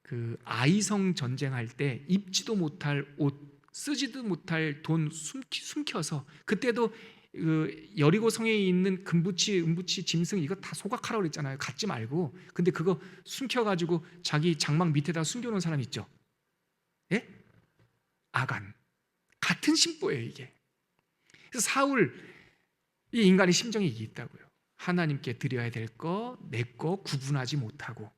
S1: 그 아이성 전쟁할 때 입지도 못할 옷, 쓰지도 못할 돈 숨겨서, 그때도 그 여리고 성에 있는 금부치, 은부치, 짐승 이거 다 소각하라고 그랬잖아요. 갖지 말고. 근데 그거 숨겨가지고 자기 장막 밑에다 숨겨놓은 사람 있죠. 예? 아간. 같은 심보예요, 이게. 그래서 사울, 이 인간의 심정이 이게 있다고요. 하나님께 드려야 될 거, 내 거 구분하지 못하고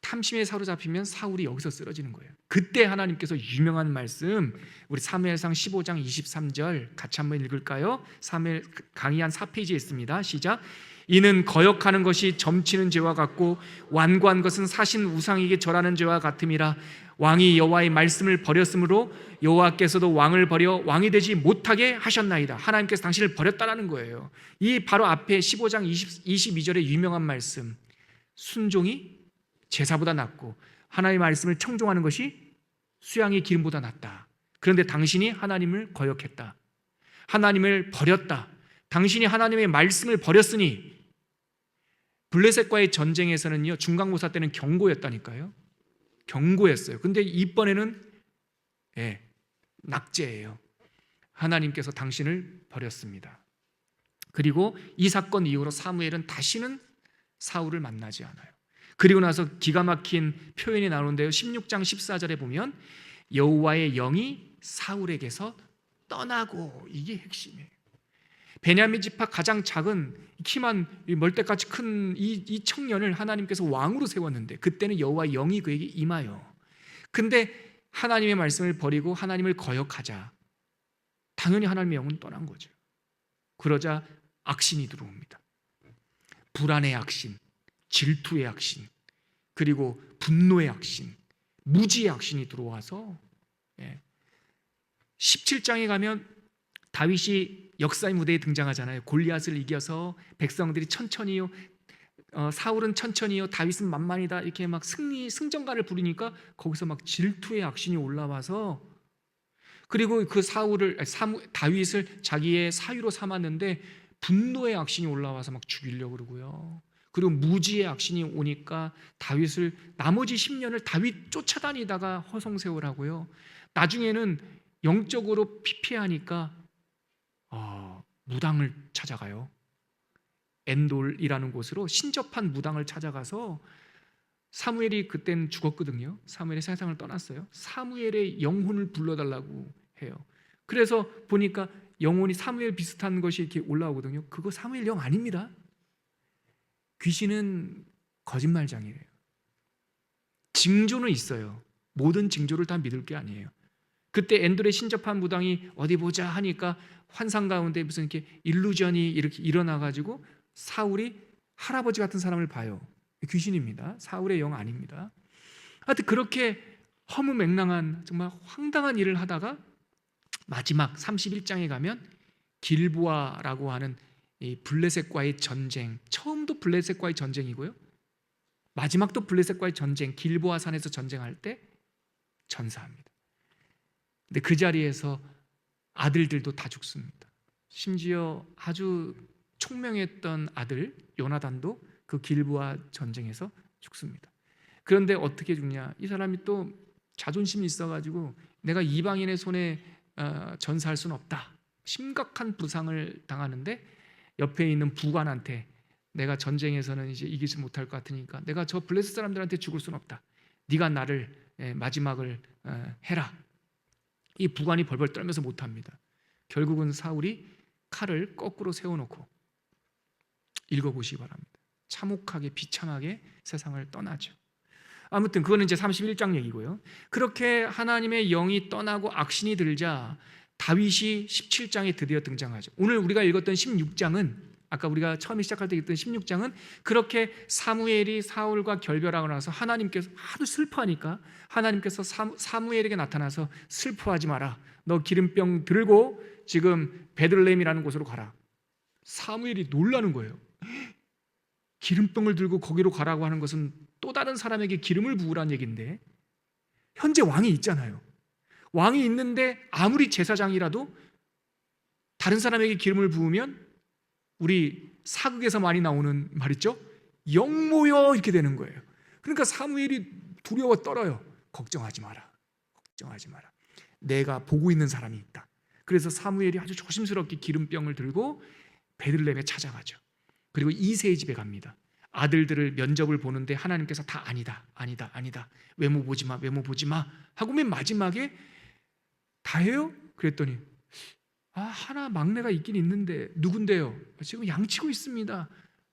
S1: 탐심에 사로잡히면 사울이 여기서 쓰러지는 거예요. 그때 하나님께서 유명한 말씀, 우리 사무엘상 15장 23절 같이 한번 읽을까요? 사무엘 강의 한 4페이지에 있습니다. 시작. 이는 거역하는 것이 점치는 죄와 같고 완고한 것은 사신 우상에게 절하는 죄와 같음이라. 왕이 여호와의 말씀을 버렸으므로 여호와께서도 왕을 버려 왕이 되지 못하게 하셨나이다. 하나님께서 당신을 버렸다라는 거예요. 이 바로 앞에 15장 22절의 유명한 말씀, 순종이 제사보다 낫고 하나님의 말씀을 청종하는 것이 수양의 기름보다 낫다. 그런데 당신이 하나님을 거역했다. 하나님을 버렸다. 당신이 하나님의 말씀을 버렸으니. 블레셋과의 전쟁에서는요, 중간고사 때는 경고였다니까요. 경고였어요. 근데 이번에는 낙제예요. 하나님께서 당신을 버렸습니다. 그리고 이 사건 이후로 사무엘은 다시는 사울을 만나지 않아요. 그리고 나서 기가 막힌 표현이 나오는데요, 16장 14절에 보면 여호와의 영이 사울에게서 떠나고, 이게 핵심이에요. 베냐민 지파 가장 작은 키만 멀대까지 큰 이 청년을 하나님께서 왕으로 세웠는데 그때는 여호와의 영이 그에게 임하여. 근데 하나님의 말씀을 버리고 하나님을 거역하자 당연히 하나님의 영은 떠난 거죠. 그러자 악신이 들어옵니다. 불안의 악신, 질투의 악신, 그리고 분노의 악신, 무지의 악신이 들어와서 17장에 가면 다윗이 역사의 무대에 등장하잖아요. 골리앗을 이겨서 백성들이 천천히요, 사울은 천천히요, 다윗은 만만이다, 이렇게 막 승전가를 부르니까 거기서 막 질투의 악신이 올라와서, 그리고 그 다윗을 자기의 사위로 삼았는데 분노의 악신이 올라와서 막 죽이려고 그러고요. 그리고 무지의 악신이 오니까 다윗을 나머지 10년을 다윗 쫓아다니다가 허송세월하고요. 나중에는 영적으로 피폐하니까 무당을 찾아가요. 엔돌이라는 곳으로 신접한 무당을 찾아가서, 사무엘이 그땐 죽었거든요. 사무엘이 세상을 떠났어요. 사무엘의 영혼을 불러달라고 해요. 그래서 보니까 영혼이 사무엘 비슷한 것이 이렇게 올라오거든요. 그거 사무엘 영 아닙니다. 귀신은 거짓말장이에요. 징조는 있어요. 모든 징조를 다 믿을 게 아니에요. 그때 엔돌의 신접한 무당이 어디 보자 하니까 환상 가운데 무슨 이렇게 일루전이 이렇게 일어나가지고 사울이 할아버지 같은 사람을 봐요. 귀신입니다. 사울의 영 아닙니다. 하여튼 그렇게 허무맹랑한 정말 황당한 일을 하다가 마지막 31장에 가면 길보아라고 하는 이 블레셋과의 전쟁, 처음도 블레셋과의 전쟁이고요, 마지막도 블레셋과의 전쟁, 길보아 산에서 전쟁할 때 전사합니다. 근데 그 자리에서 아들들도 다 죽습니다. 심지어 아주 총명했던 아들 요나단도 그 길보아 전쟁에서 죽습니다. 그런데 어떻게 죽냐? 이 사람이 또 자존심이 있어가지고 내가 이방인의 손에 전사할 수는 없다. 심각한 부상을 당하는데 옆에 있는 부관한테 내가 전쟁에서는 이제 이기지 못할 것 같으니까 내가 저 블레셋 사람들한테 죽을 수는 없다. 네가 나를 마지막을 해라. 이 부관이 벌벌 떨면서 못합니다. 결국은 사울이 칼을 거꾸로 세워놓고, 읽어보시기 바랍니다. 참혹하게 비참하게 세상을 떠나죠. 아무튼 그거는 이제 31장 얘기고요. 그렇게 하나님의 영이 떠나고 악신이 들자 다윗이 17장에 드디어 등장하죠. 오늘 우리가 읽었던 16장은, 아까 우리가 처음에 시작할 때 읽었던 16장은 그렇게 사무엘이 사울과 결별하고 나서 하나님께서 하도 슬퍼하니까 하나님께서 사무엘에게 나타나서 슬퍼하지 마라, 너 기름병 들고 지금 베들레헴이라는 곳으로 가라. 사무엘이 놀라는 거예요. 기름병을 들고 거기로 가라고 하는 것은 또 다른 사람에게 기름을 부으라는 얘기인데, 현재 왕이 있잖아요. 왕이 있는데 아무리 제사장이라도 다른 사람에게 기름을 부으면 우리 사극에서 많이 나오는 말 있죠? 영모여, 이렇게 되는 거예요. 그러니까 사무엘이 두려워 떨어요. 걱정하지 마라, 걱정하지 마라, 내가 보고 있는 사람이 있다. 그래서 사무엘이 아주 조심스럽게 기름병을 들고 베들레헴에 찾아가죠. 그리고 이새의 집에 갑니다. 아들들을 면접을 보는데 하나님께서 다 아니다, 아니다, 아니다, 외모 보지 마, 외모 보지 마 하고 맨 마지막에 다 해요? 그랬더니 하나 막내가 있긴 있는데 누군데요? 지금 양치고 있습니다.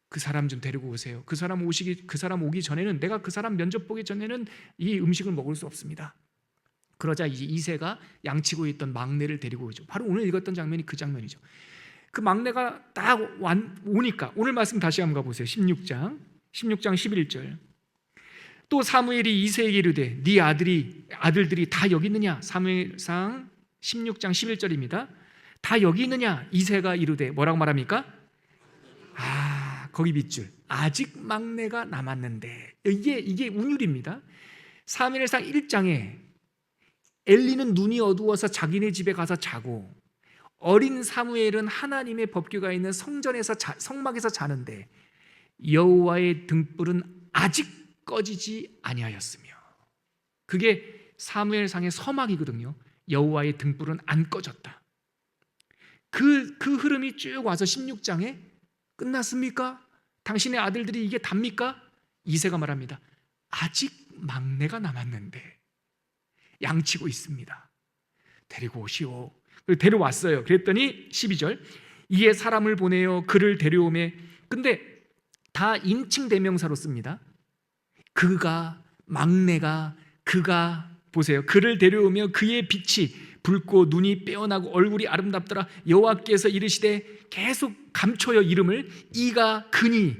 S1: 그 사람 좀 데리고 오세요. 그 사람 오기 전에는, 내가 그 사람 면접 보기 전에는 이 음식을 먹을 수 없습니다. 그러자 이제 이새가 양치고 있던 막내를 데리고 오죠. 바로 오늘 읽었던 장면이 그 장면이죠. 그 막내가 딱 오니까, 오늘 말씀 다시 한번 가보세요. 16장 11절. 또 사무엘이 이새에게 이르되 네 아들들이 다 여기 있느냐? 사무엘상 16장 11절입니다. 다 여기 있느냐? 이새가 이르되 뭐라고 말합니까? 거기 밑줄, 아직 막내가 남았는데. 이게 운율입니다. 사무엘상 1장에 엘리는 눈이 어두워서 자기네 집에 가서 자고, 어린 사무엘은 하나님의 법궤가 있는 성막에서 자는데 여호와의 등불은 아직 꺼지지 아니하였으며. 그게 사무엘상의 서막이거든요. 여호와의 등불은 안 꺼졌다. 그 흐름이 쭉 와서 16장에 끝났습니까? 당신의 아들들이 이게 답니까? 이새가 말합니다. 아직 막내가 남았는데 양치고 있습니다. 데리고 오시오. 데려왔어요. 그랬더니 12절, 이에 사람을 보내어 그를 데려오매. 근데 다 인칭 대명사로 씁니다. 그가, 막내가, 그가, 보세요. 그를 데려오며 그의 빛이 붉고 눈이 빼어나고 얼굴이 아름답더라. 여호와께서 이르시되, 계속 감춰요 이름을. 이가 그니,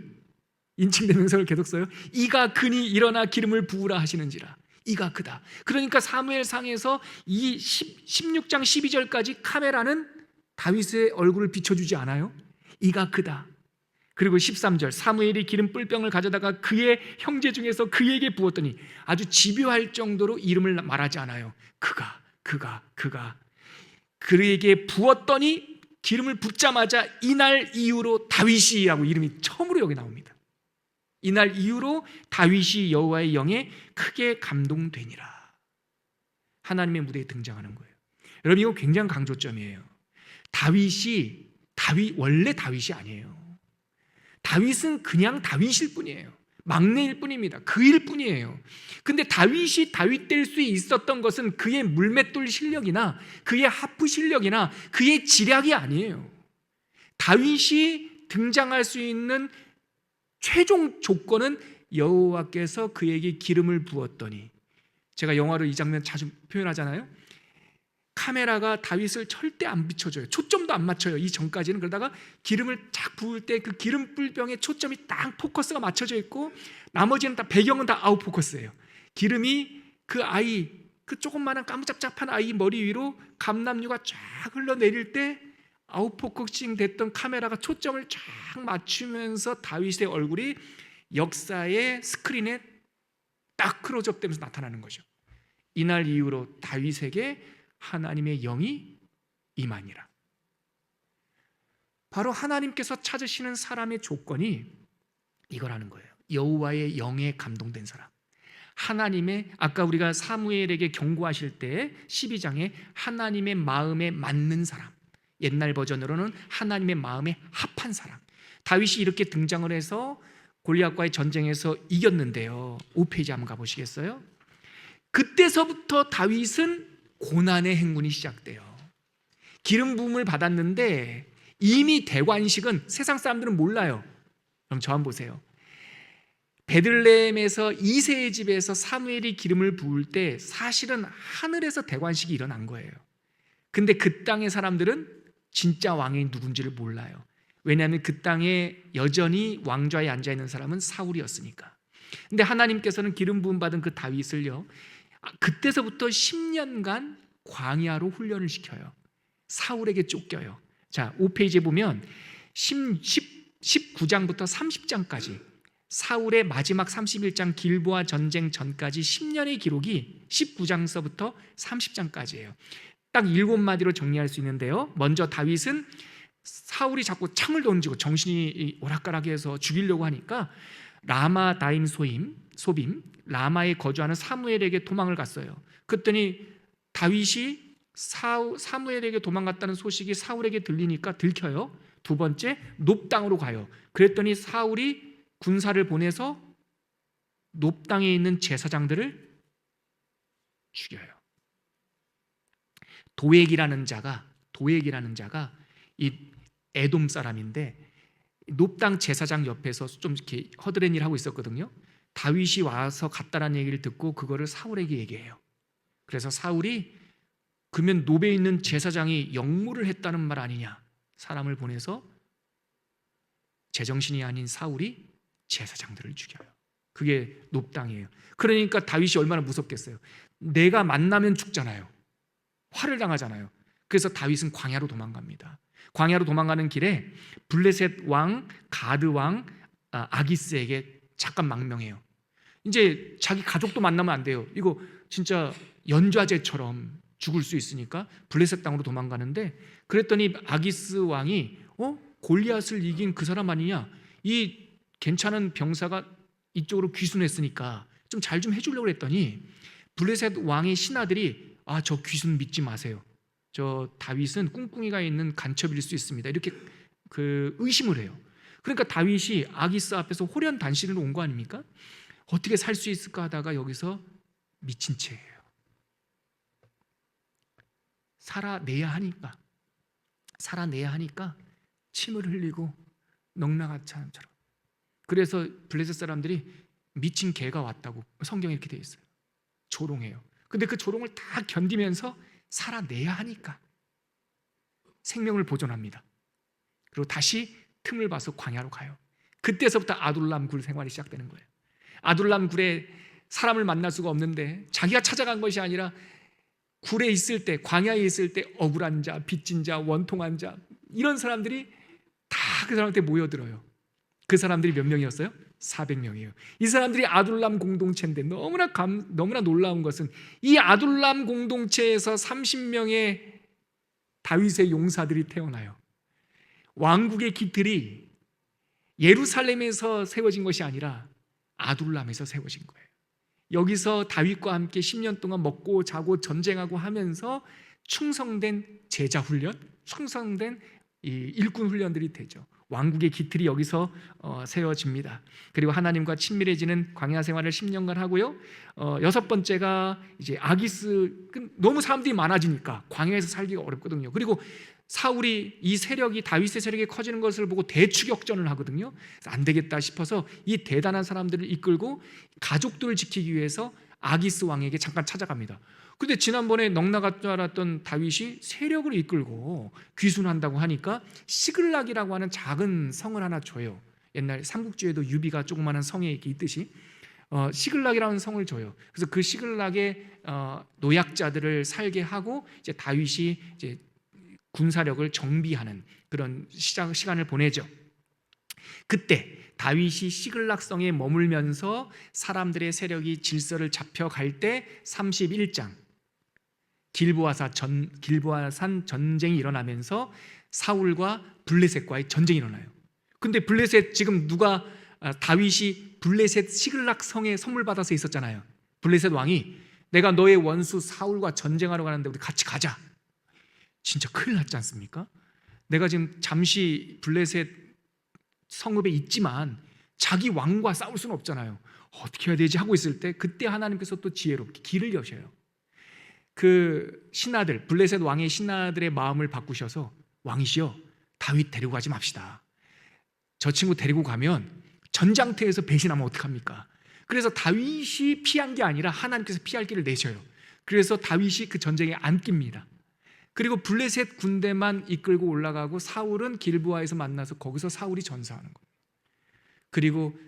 S1: 인칭 대명사를 계속 써요. 이가 그니 일어나 기름을 부으라 하시는지라. 이가 그다. 그러니까 사무엘상에서 이 16장 12절까지 카메라는 다윗의 얼굴을 비춰주지 않아요. 이가 그다. 그리고 13절, 사무엘이 기름 뿔병을 가져다가 그의 형제 중에서 그에게 부었더니, 아주 집요할 정도로 이름을 말하지 않아요. 그가 그에게 부었더니 기름을 붓자마자 이날 이후로 다윗이라고 이름이 처음으로 여기 나옵니다. 이날 이후로 다윗이 여호와의 영에 크게 감동되니라. 하나님의 무대에 등장하는 거예요. 여러분, 이거 굉장히 강조점이에요. 원래 다윗이 아니에요. 다윗은 그냥 다윗일 뿐이에요. 막내일 뿐입니다. 그일 뿐이에요. 근데 다윗이 다윗 될 수 있었던 것은 그의 물맷돌 실력이나 그의 하프 실력이나 그의 지략이 아니에요. 다윗이 등장할 수 있는 최종 조건은 여호와께서 그에게 기름을 부었더니, 제가 영화로 이 장면 자주 표현하잖아요. 카메라가 다윗을 절대 안 비춰줘요. 초점도 안 맞춰요. 이 전까지는. 그러다가 기름을 쫙 부을 때 그 기름 뿔병에 초점이 딱 포커스가 맞춰져 있고, 나머지는 다 배경은 다 아웃 포커스예요. 기름이 그 아이, 그 조그마한 까무잡잡한 아이 머리 위로 감람류가 쫙 흘러내릴 때 아웃 포커싱 됐던 카메라가 초점을 쫙 맞추면서 다윗의 얼굴이 역사의 스크린에 딱 클로즈업 되면서 나타나는 거죠. 이날 이후로 다윗에게 하나님의 영이 임하니라. 바로 하나님께서 찾으시는 사람의 조건이 이거라는 거예요. 여호와의 영에 감동된 사람. 하나님의, 아까 우리가 사무엘에게 경고하실 때 12장에 하나님의 마음에 맞는 사람, 옛날 버전으로는 하나님의 마음에 합한 사람. 다윗이 이렇게 등장을 해서 골리앗과의 전쟁에서 이겼는데요. 5페이지 한번 가보시겠어요? 그때서부터 다윗은 고난의 행군이 시작돼요. 기름 부음을 받았는데 이미 대관식은 세상 사람들은 몰라요. 그럼 저 한번 보세요. 베들레헴에서 이새의 집에서 사무엘이 기름을 부을 때 사실은 하늘에서 대관식이 일어난 거예요. 근데 그 땅의 사람들은 진짜 왕이 누군지를 몰라요. 왜냐하면 그 땅에 여전히 왕좌에 앉아있는 사람은 사울이었으니까. 근데 하나님께서는 기름 부음 받은 그 다윗을요, 그때서부터 10년간 광야로 훈련을 시켜요. 사울에게 쫓겨요. 자, 5페이지에 보면 19장부터 30장까지 사울의 마지막 31장 길보아 전쟁 전까지 10년의 기록이 19장서부터 30장까지예요. 딱 7마디로 정리할 수 있는데요. 먼저 다윗은 사울이 자꾸 창을 던지고 정신이 오락가락해서 죽이려고 하니까 라마 다임 소빔 라마에 거주하는 사무엘에게 도망을 갔어요. 그랬더니 다윗이 사무엘에게 도망갔다는 소식이 사울에게 들리니까 들켜요. 두 번째, 놉 땅으로 가요. 그랬더니 사울이 군사를 보내서 놉 땅에 있는 제사장들을 죽여요. 도액이라는 자가 이 에돔 사람인데 놉 땅 제사장 옆에서 좀 이렇게 허드렛 일 하고 있었거든요. 다윗이 와서 갔다라는 얘기를 듣고 그거를 사울에게 얘기해요. 그래서 사울이 그러면 놉에 있는 제사장이 역무를 했다는 말 아니냐, 사람을 보내서 제정신이 아닌 사울이 제사장들을 죽여요. 그게 놉 땅이에요. 그러니까 다윗이 얼마나 무섭겠어요. 내가 만나면 죽잖아요. 화를 당하잖아요. 그래서 다윗은 광야로 도망갑니다. 광야로 도망가는 길에 블레셋 왕 가드 왕 아기스에게 잠깐 망명해요. 이제 자기 가족도 만나면 안 돼요. 이거 진짜 연좌제처럼 죽을 수 있으니까 블레셋 땅으로 도망가는데, 그랬더니 아기스 왕이 골리앗을 이긴 그 사람 아니냐, 이 괜찮은 병사가 이쪽으로 귀순했으니까 좀 잘 좀 해주려고 했더니 블레셋 왕의 신하들이 저 귀순 믿지 마세요. 저 다윗은 꿍꿍이가 있는 간첩일 수 있습니다. 이렇게 의심을 해요. 그러니까 다윗이 아기스 앞에서 호련단신으로 온 거 아닙니까? 어떻게 살 수 있을까 하다가 여기서 미친 채예요. 살아내야 하니까 침을 흘리고 넉나같이처럼. 그래서 블레셋 사람들이 미친 개가 왔다고 성경에 이렇게 되어 있어요. 조롱해요. 근데 그 조롱을 다 견디면서 살아내야 하니까 생명을 보존합니다. 그리고 다시 틈을 봐서 광야로 가요. 그때서부터 아둘람 굴 생활이 시작되는 거예요. 아둘람 굴에 사람을 만날 수가 없는데 자기가 찾아간 것이 아니라 굴에 있을 때, 광야에 있을 때 억울한 자, 빚진 자, 원통한 자, 이런 사람들이 다 그 사람한테 모여들어요. 그 사람들이 몇 명이었어요? 400명이에요. 이 사람들이 아둘람 공동체인데 너무나 놀라운 것은 이 아둘람 공동체에서 30명의 다윗의 용사들이 태어나요. 왕국의 기틀이 예루살렘에서 세워진 것이 아니라 아둘람에서 세워진 거예요. 여기서 다윗과 함께 10년 동안 먹고 자고 전쟁하고 하면서 충성된 제자 훈련, 충성된 일꾼 훈련들이 되죠. 왕국의 기틀이 여기서 세워집니다. 그리고 하나님과 친밀해지는 광야 생활을 10년간 하고요. 여섯 번째가 이제 아기스, 너무 사람들이 많아지니까 광야에서 살기가 어렵거든요. 그리고 사울이 이 세력이, 다윗의 세력이 커지는 것을 보고 대추격전을 하거든요. 안 되겠다 싶어서 이 대단한 사람들을 이끌고 가족들을 지키기 위해서 아기스 왕에게 잠깐 찾아갑니다. 근데 지난번에 넉나갈 줄 알았던 다윗이 세력을 이끌고 귀순한다고 하니까 시글락이라고 하는 작은 성을 하나 줘요. 옛날 삼국지에도 유비가 조그마한 성에 이렇게 있듯이 시글락이라는 성을 줘요. 그래서 그 시글락의 노약자들을 살게 하고 이제 다윗이 이제 군사력을 정비하는 그런 시간을 보내죠. 그때 다윗이 시글락성에 머물면서 사람들의 세력이 질서를 잡혀갈 때 31장 길보아산 전쟁이 일어나면서 사울과 블레셋과의 전쟁이 일어나요. 근데 블레셋 지금 다윗이 블레셋 시글락 성에 선물 받아서 있었잖아요. 블레셋 왕이 내가 너의 원수 사울과 전쟁하러 가는데 우리 같이 가자. 진짜 큰일 났지 않습니까? 내가 지금 잠시 블레셋 성읍에 있지만 자기 왕과 싸울 수는 없잖아요. 어떻게 해야 되지 하고 있을 때 그때 하나님께서 또 지혜롭게 길을 여셔요. 그 신하들, 블레셋 왕의 신하들의 마음을 바꾸셔서 왕이시여, 다윗 데리고 가지 맙시다. 저 친구 데리고 가면 전장터에서 배신하면 어떡합니까? 그래서 다윗이 피한 게 아니라 하나님께서 피할 길을 내셔요. 그래서 다윗이 그 전쟁에 안 낍니다. 그리고 블레셋 군대만 이끌고 올라가고 사울은 길보아에서 만나서 거기서 사울이 전사하는 거예요. 그리고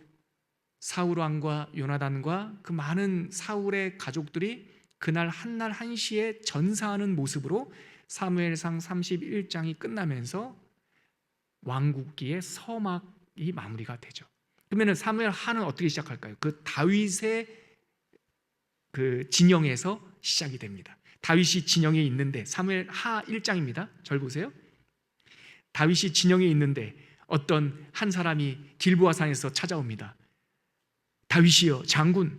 S1: 사울 왕과 요나단과 그 많은 사울의 가족들이 그날 한날 한시에 전사하는 모습으로 사무엘상 31장이 끝나면서 왕국기의 서막이 마무리가 되죠. 그러면 사무엘 하는 어떻게 시작할까요? 그 다윗의 그 진영에서 시작이 됩니다. 다윗이 진영에 있는데, 사무엘 하 1장입니다. 절 보세요. 다윗이 진영에 있는데 어떤 한 사람이 길보아산에서 찾아옵니다. 다윗이여, 장군,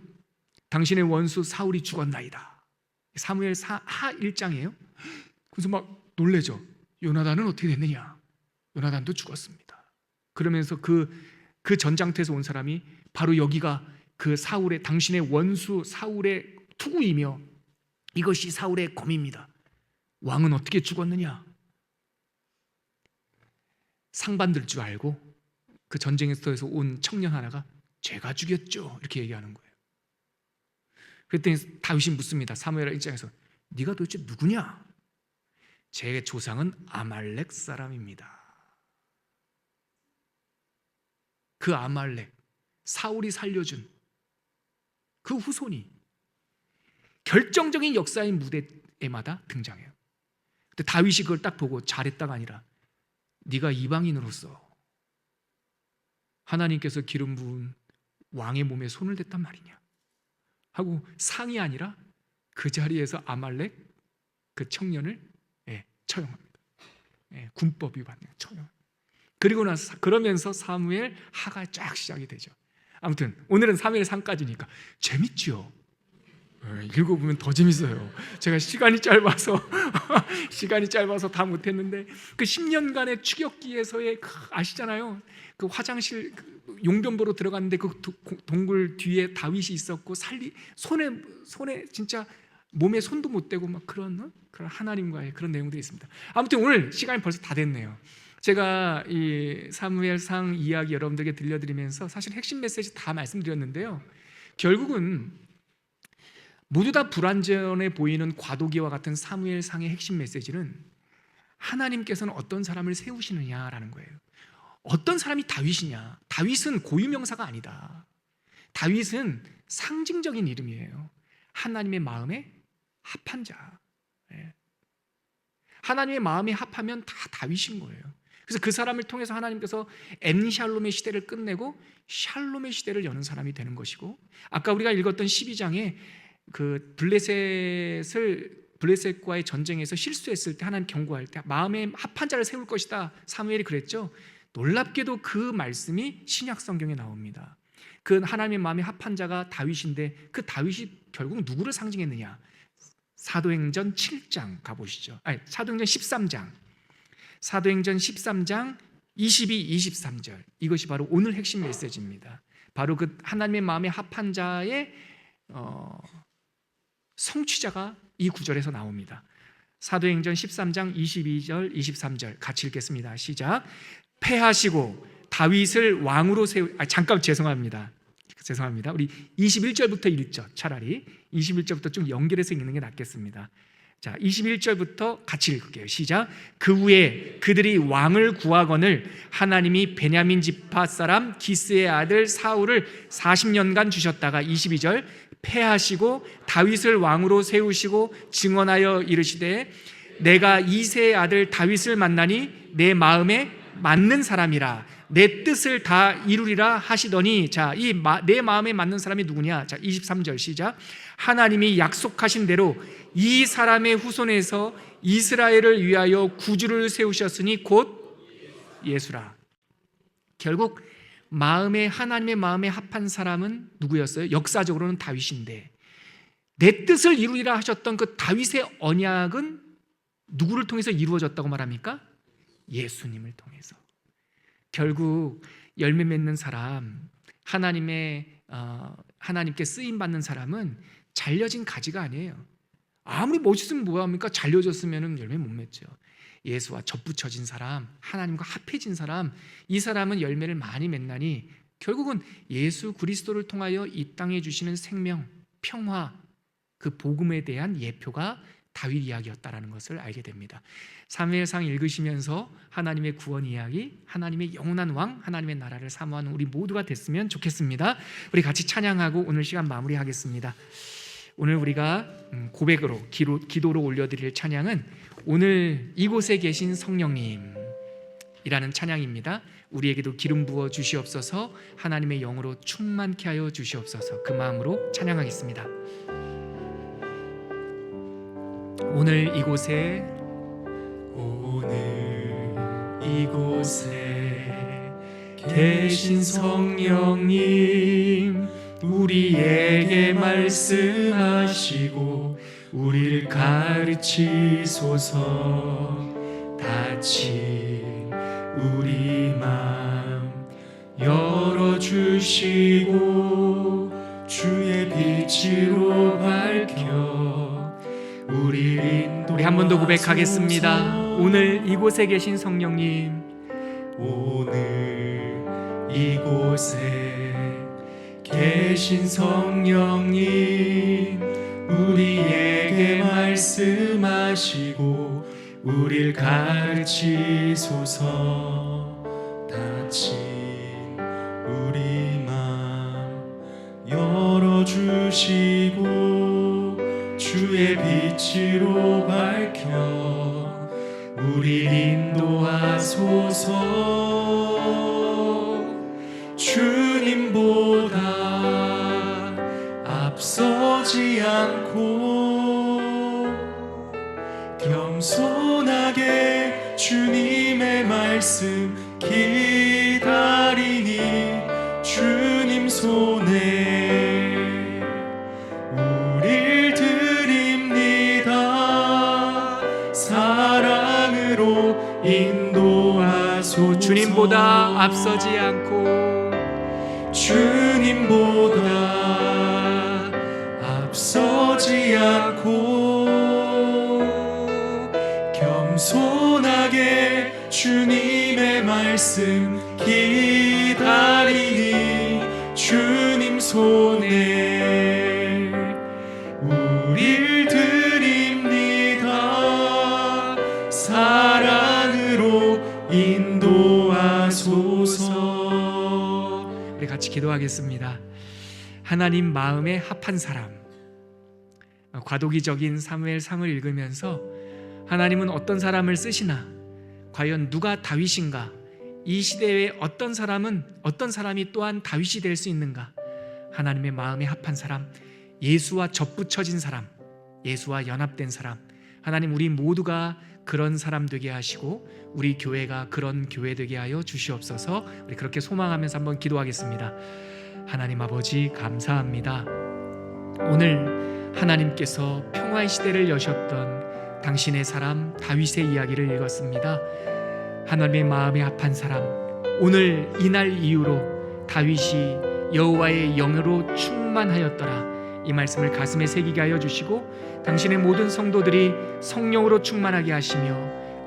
S1: 당신의 원수 사울이 죽었나이다. 사무엘 하 1장이에요. 그래서 막 놀래죠. 요나단은 어떻게 됐느냐? 요나단도 죽었습니다. 그러면서 그 전장터에서 온 사람이 바로 여기가 그 사울의, 당신의 원수 사울의 투구이며 이것이 사울의 검입니다. 왕은 어떻게 죽었느냐? 상반될 줄 알고 그 전쟁에서 온 청년 하나가 제가 죽였죠, 이렇게 얘기하는 거예요. 그랬더니 다윗이 묻습니다. 사무엘 입장에서 네가 도대체 누구냐? 제 조상은 아말렉 사람입니다. 그 아말렉, 사울이 살려준 그 후손이 결정적인 역사의 무대에마다 등장해요. 근데 다윗이 그걸 딱 보고 잘했다가 아니라 네가 이방인으로서 하나님께서 기름 부은 왕의 몸에 손을 댔단 말이냐 하고 상이 아니라 그 자리에서 아말렉 그 청년을 처형합니다. 군법 위반 처형. 그리고 나서 그러면서 사무엘 하가 쫙 시작이 되죠. 아무튼 오늘은 사무엘 상까지니까 재밌죠. 읽어보면 더 재밌어요. 제가 시간이 짧아서 다 못했는데 그 10년간의 추격기에서의 아시잖아요. 그 화장실 용변 보러 들어갔는데 그 동굴 뒤에 다윗이 있었고 손에 진짜 몸에 손도 못 대고 막 그런 하나님과의 그런 내용들이 있습니다. 아무튼 오늘 시간이 벌써 다 됐네요. 제가 이 사무엘상 이야기 여러분들에게 들려드리면서 사실 핵심 메시지 다 말씀드렸는데요. 결국은 모두 다 불완전해 보이는 과도기와 같은 사무엘상의 핵심 메시지는 하나님께서는 어떤 사람을 세우시느냐라는 거예요. 어떤 사람이 다윗이냐? 다윗은 고유명사가 아니다. 다윗은 상징적인 이름이에요. 하나님의 마음에 합한 자. 하나님의 마음에 합하면 다 다윗인 거예요. 그래서 그 사람을 통해서 하나님께서 엔샬롬의 시대를 끝내고 샬롬의 시대를 여는 사람이 되는 것이고, 아까 우리가 읽었던 12장에 그 블레셋과의 전쟁에서 실수했을 때 하나님 경고할 때 마음에 합한 자를 세울 것이다, 사무엘이 그랬죠. 놀랍게도 그 말씀이 신약 성경에 나옵니다. 그 하나님의 마음에 합한 자가 다윗인데 그 다윗이 결국 누구를 상징했느냐? 사도행전 7장 가보시죠. 사도행전 13장 22, 23절, 이것이 바로 오늘 핵심 메시지입니다. 바로 그 하나님의 마음에 합한 자의 성취자가 이 구절에서 나옵니다. 사도행전 13장 22절, 23절 같이 읽겠습니다. 시작. 패하시고 다윗을 왕으로 죄송합니다. 우리 21절부터 1절, 차라리 21절부터 좀 연결해서 읽는 게 낫겠습니다. 자, 21절부터 같이 읽을게요. 시작. 그 후에 그들이 왕을 구하거늘 하나님이 베냐민 지파 사람 기스의 아들 사울을 40년간 주셨다가 22절, 패하시고 다윗을 왕으로 세우시고 증언하여 이르시되 내가 이새의 아들 다윗을 만나니 내 마음에 맞는 사람이라 내 뜻을 다 이루리라 하시더니, 자, 내 마음에 맞는 사람이 누구냐? 자, 23절 시작. 하나님이 약속하신 대로 이 사람의 후손에서 이스라엘을 위하여 구주를 세우셨으니 곧 예수라. 결국 하나님의 마음에 합한 사람은 누구였어요? 역사적으로는 다윗인데, 내 뜻을 이루리라 하셨던 그 다윗의 언약은 누구를 통해서 이루어졌다고 말합니까? 예수님을 통해서. 결국 열매 맺는 사람, 하나님께 쓰임 받는 사람은 잘려진 가지가 아니에요. 아무리 멋있으면 뭐합니까? 잘려졌으면 열매 못 맺죠. 예수와 접붙여진 사람, 하나님과 합해진 사람, 이 사람은 열매를 많이 맺나니 결국은 예수 그리스도를 통하여 이 땅에 주시는 생명, 평화, 그 복음에 대한 예표가 다윗 이야기였다라는 것을 알게 됩니다. 사무엘상 읽으시면서 하나님의 구원 이야기, 하나님의 영원한 왕, 하나님의 나라를 사모하는 우리 모두가 됐으면 좋겠습니다. 우리 같이 찬양하고 오늘 시간 마무리하겠습니다. 오늘 우리가 고백으로 기도로 올려드릴 찬양은 오늘 이곳에 계신 성령님이라는 찬양입니다. 우리에게도 기름 부어 주시옵소서, 하나님의 영으로 충만케 하여 주시옵소서. 그 마음으로 찬양하겠습니다. 오늘 이곳에 계신 성령님, 우리에게 말씀하시고 우리를 가르치소서. 닫힌 우리 마음 열어주시고 주의 빛으로 밝혀 우리 한 번 더 고백하겠습니다. 오늘 이곳에 계신 성령님, 오늘 이곳에 계신 성령님, 우리에게 말씀하시고 우릴 가르치소서. 닫힌 우리 마음 열어주시고 주의 빛으로 밝혀 우릴 인도하소서. 주님보다 앞서지 않고 겸손하게 주님의 말씀 기다리니 주님 손에 우릴 드립니다. 사랑으로 인도하소서. 주님보다 앞서지 않고 주님보다 앞서지 않고 겸손하게 주님의 말씀 기다리니 주님 손에 우릴 드립니다. 사랑으로 인도하소서. 우리 같이 기도하겠습니다. 하나님 마음에 합한 사람, 과도기적인 사무엘상을 읽으면서 하나님은 어떤 사람을 쓰시나, 과연 누가 다윗인가, 이 시대에 어떤 사람이 또한 다윗이 될 수 있는가, 하나님의 마음에 합한 사람, 예수와 접붙여진 사람, 예수와 연합된 사람, 하나님 우리 모두가 그런 사람 되게 하시고 우리 교회가 그런 교회 되게 하여 주시옵소서. 우리 그렇게 소망하면서 한번 기도하겠습니다. 하나님 아버지 감사합니다. 오늘 하나님께서 평화의 시대를 여셨던 당신의 사람 다윗의 이야기를 읽었습니다. 하나님의 마음에 합한 사람, 오늘 이날 이후로 다윗이 여호와의 영으로 충만하였더라, 이 말씀을 가슴에 새기게 하여 주시고 당신의 모든 성도들이 성령으로 충만하게 하시며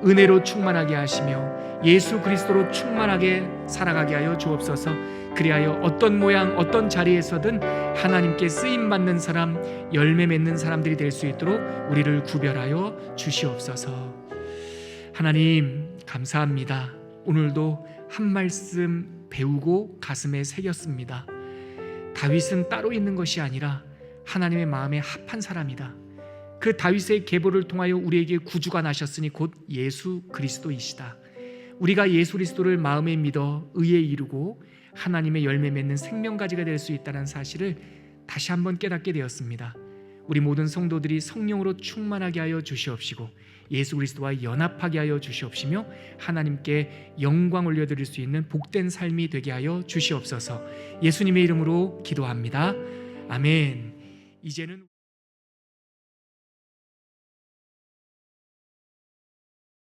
S1: 은혜로 충만하게 하시며 예수 그리스도로 충만하게 살아가게 하여 주옵소서. 그리하여 어떤 모양 어떤 자리에서든 하나님께 쓰임받는 사람, 열매 맺는 사람들이 될 수 있도록 우리를 구별하여 주시옵소서. 하나님 감사합니다. 오늘도 한 말씀 배우고 가슴에 새겼습니다. 다윗은 따로 있는 것이 아니라 하나님의 마음에 합한 사람이다. 그 다윗의 계보를 통하여 우리에게 구주가 나셨으니 곧 예수 그리스도이시다. 우리가 예수 그리스도를 마음에 믿어 의에 이루고 하나님의 열매 맺는 생명가지가 될 수 있다는 사실을 다시 한번 깨닫게 되었습니다. 우리 모든 성도들이 성령으로 충만하게 하여 주시옵시고 예수 그리스도와 연합하게 하여 주시옵시며 하나님께 영광 올려드릴 수 있는 복된 삶이 되게 하여 주시옵소서. 예수님의 이름으로 기도합니다. 아멘. 이제는